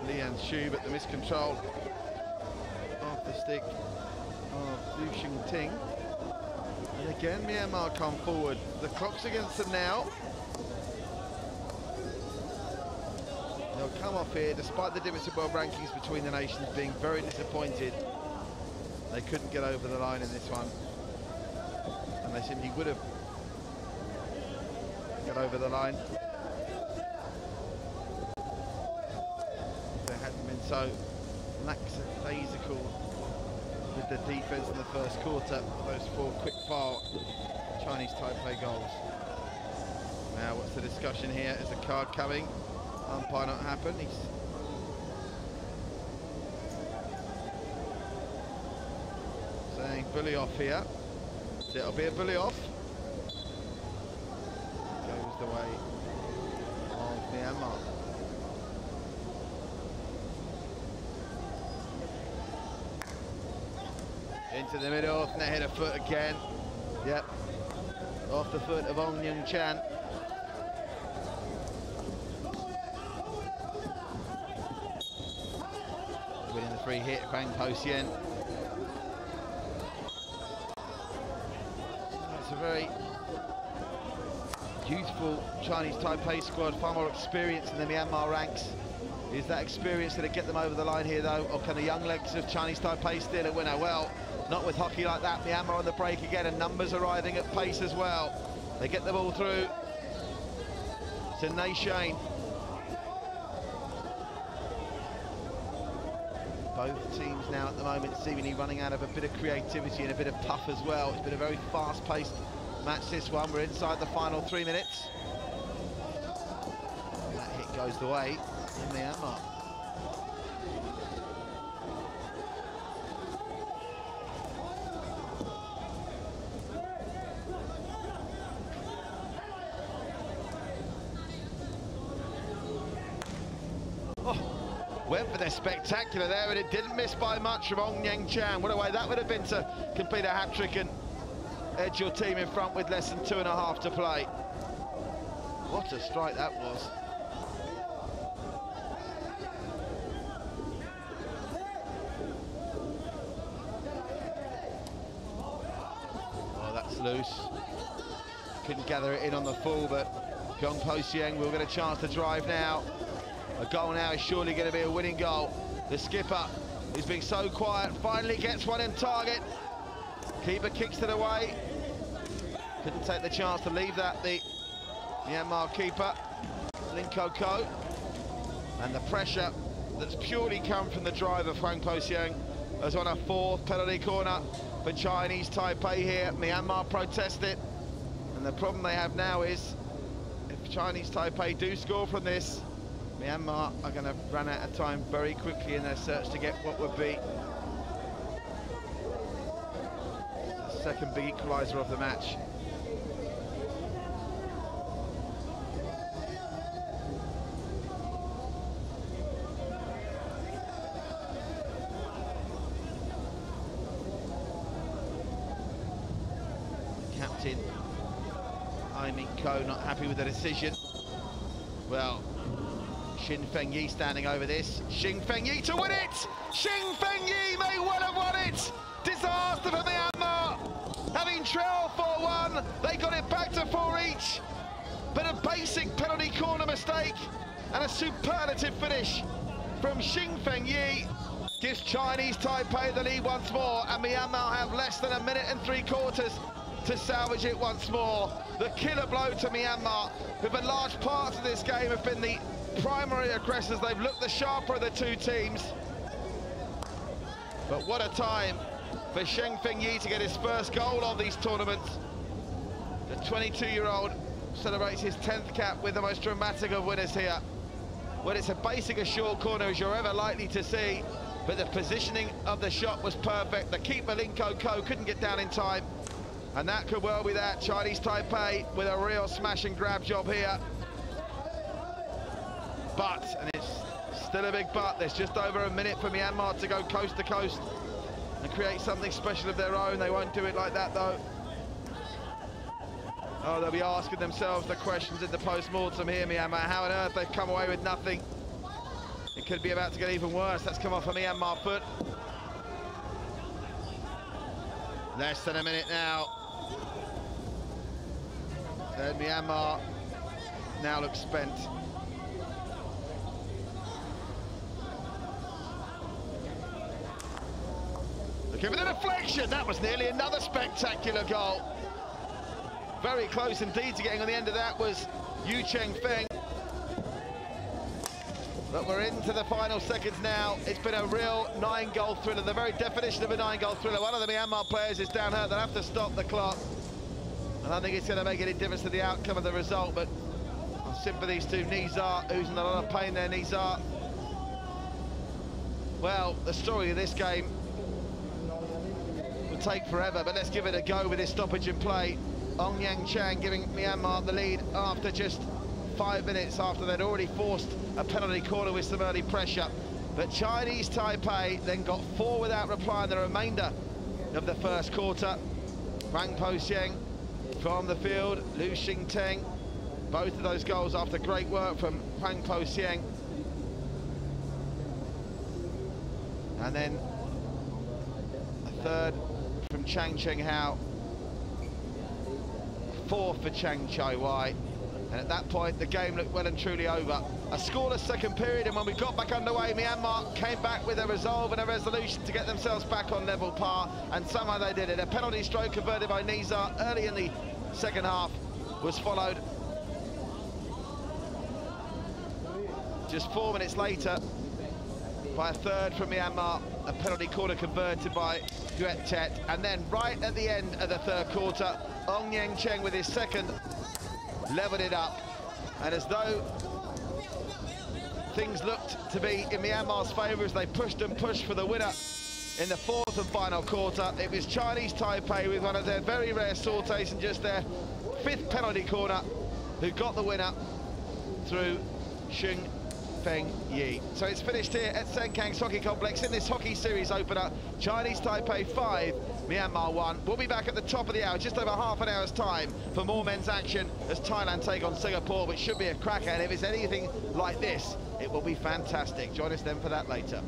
Lian Xu, but the miscontrol off the stick of Liu Xingting. And again, Myanmar come forward. The clock's against them now. They'll come off here, despite the difference in world rankings between the nations, being very disappointed. They couldn't get over the line in this one. And they simply would have got over the line if they hadn't been so lackadaisical with the defense in the first quarter. Those 4 quick-fire Chinese Taipei goals. Now, what's the discussion here? Is a card coming? Umpire not happen. He's saying bully off here. So it'll be a bully off. Goes the way of Myanmar. Into the middle, net hit a foot again. Yep, off the foot of Ong Yung Chan. Winning the free hit, Fang Po-Sien. It's a very youthful Chinese Taipei squad, far more experience in the Myanmar ranks. Is that experience going to get them over the line here, though? Or can the young legs of Chinese Taipei steal a winner? Well, not with hockey like that. Myanmar on the break again, and numbers arriving at pace as well. They get the ball through to Nei Shane. Both teams now at the moment seemingly running out of a bit of creativity and a bit of puff as well. It's been a very fast-paced match, this one. We're inside the final 3 minutes. And that hit goes the way of Myanmar. Went for the spectacular there, and it didn't miss by much from Ong Yung Chan. What a way that would have been to complete a hat-trick and edge your team in front with less than 2.5 to play. What a strike that was. Oh, that's loose. Couldn't gather it in on the full, but Fang Po-Sien will get a chance to drive now. A goal now is surely going to be a winning goal. The skipper, who's been so quiet, finally gets one in target. Keeper kicks it away. Couldn't take the chance to leave that, the Myanmar keeper, Lim Ko Ko. And the pressure that's purely come from the driver, Fang Po-Sien, as on a 4th penalty corner for Chinese Taipei here. Myanmar protested. And the problem they have now is, if Chinese Taipei do score from this, Myanmar are going to run out of time very quickly in their search to get what would be the second big equaliser of the match. Captain Ai-Min Ko not happy with the decision. Well, Shin Feng-yi standing over this. Shin Feng-yi to win it! Shin Feng-yi may well have won it! Disaster for Myanmar! Having trailed 4-1, they got it back to 4 each. But a basic penalty corner mistake and a superlative finish from Shin Feng-yi gives Chinese Taipei the lead once more, and Myanmar have less than 1 minute and 3/4 to salvage it once more. The killer blow to Myanmar, who for large parts of this game have been the primary aggressors. They've looked the sharper of the two teams. But what a time for Shin Feng-yi to get his first goal of these tournaments. The 22-year-old celebrates his 10th cap with the most dramatic of winners here. Well, it's a basic a short corner as you're ever likely to see, but the positioning of the shot was perfect. The keeper, Linko Ko, couldn't get down in time. And that could well be that. Chinese Taipei with a real smash and grab job here. But, and it's still a big but, there's just over 1 minute for Myanmar to go coast to coast and create something special of their own. They won't do it like that though. Oh, they'll be asking themselves the questions in the post-mortem here, Myanmar. How on earth they've come away with nothing? It could be about to get even worse. That's come off a Myanmar foot. Less than 1 minute now. And Myanmar now looks spent. Looking for the deflection. That was nearly another spectacular goal. Very close indeed to getting on the end of that was Yu Cheng-feng. But we're into the final seconds now. It's been a real 9-goal thriller, the very definition of a 9-goal thriller. One of the Myanmar players is down hurt. They'll have to stop the clock. I don't think it's going to make any difference to the outcome of the result, but sympathies to Nizar, who's in a lot of pain there. Nizar. Well, the story of this game will take forever, but let's give it a go with this stoppage in play. Ong Yang Chang giving Myanmar the lead after just 5 minutes after they'd already forced a penalty corner with some early pressure. But Chinese Taipei then got 4 without reply in the remainder of the first quarter. Wang Po-xieng from the field, Lu Xingteng. Both of those goals after great work from Wang Po-xieng. And then a third from Chang Cheng-hao. 4th for Chang Chai-wai. And at that point, the game looked well and truly over. A scoreless second period, and when we got back underway, Myanmar came back with a resolve and a resolution to get themselves back on level par, and somehow they did it. A penalty stroke converted by Nizar early in the second half was followed just 4 minutes later by a third from Myanmar, a penalty corner converted by Yuet Tet, and then right at the end of the third quarter, Ong Yang Cheng with his second leveled it up, and as though things looked to be in Myanmar's favour as they pushed and pushed for the winner in the 4th and final quarter, it was Chinese Taipei with one of their very rare sorties and just their 5th penalty corner who got the winner through Shin Feng-yi. So it's finished here at Senkang's Hockey Complex in this hockey series opener. Chinese Taipei 5, Myanmar 1. We'll be back at the top of the hour, just over half an hour's time, for more men's action as Thailand take on Singapore, which should be a cracker. And if it's anything like this, it will be fantastic. Join us then for that later.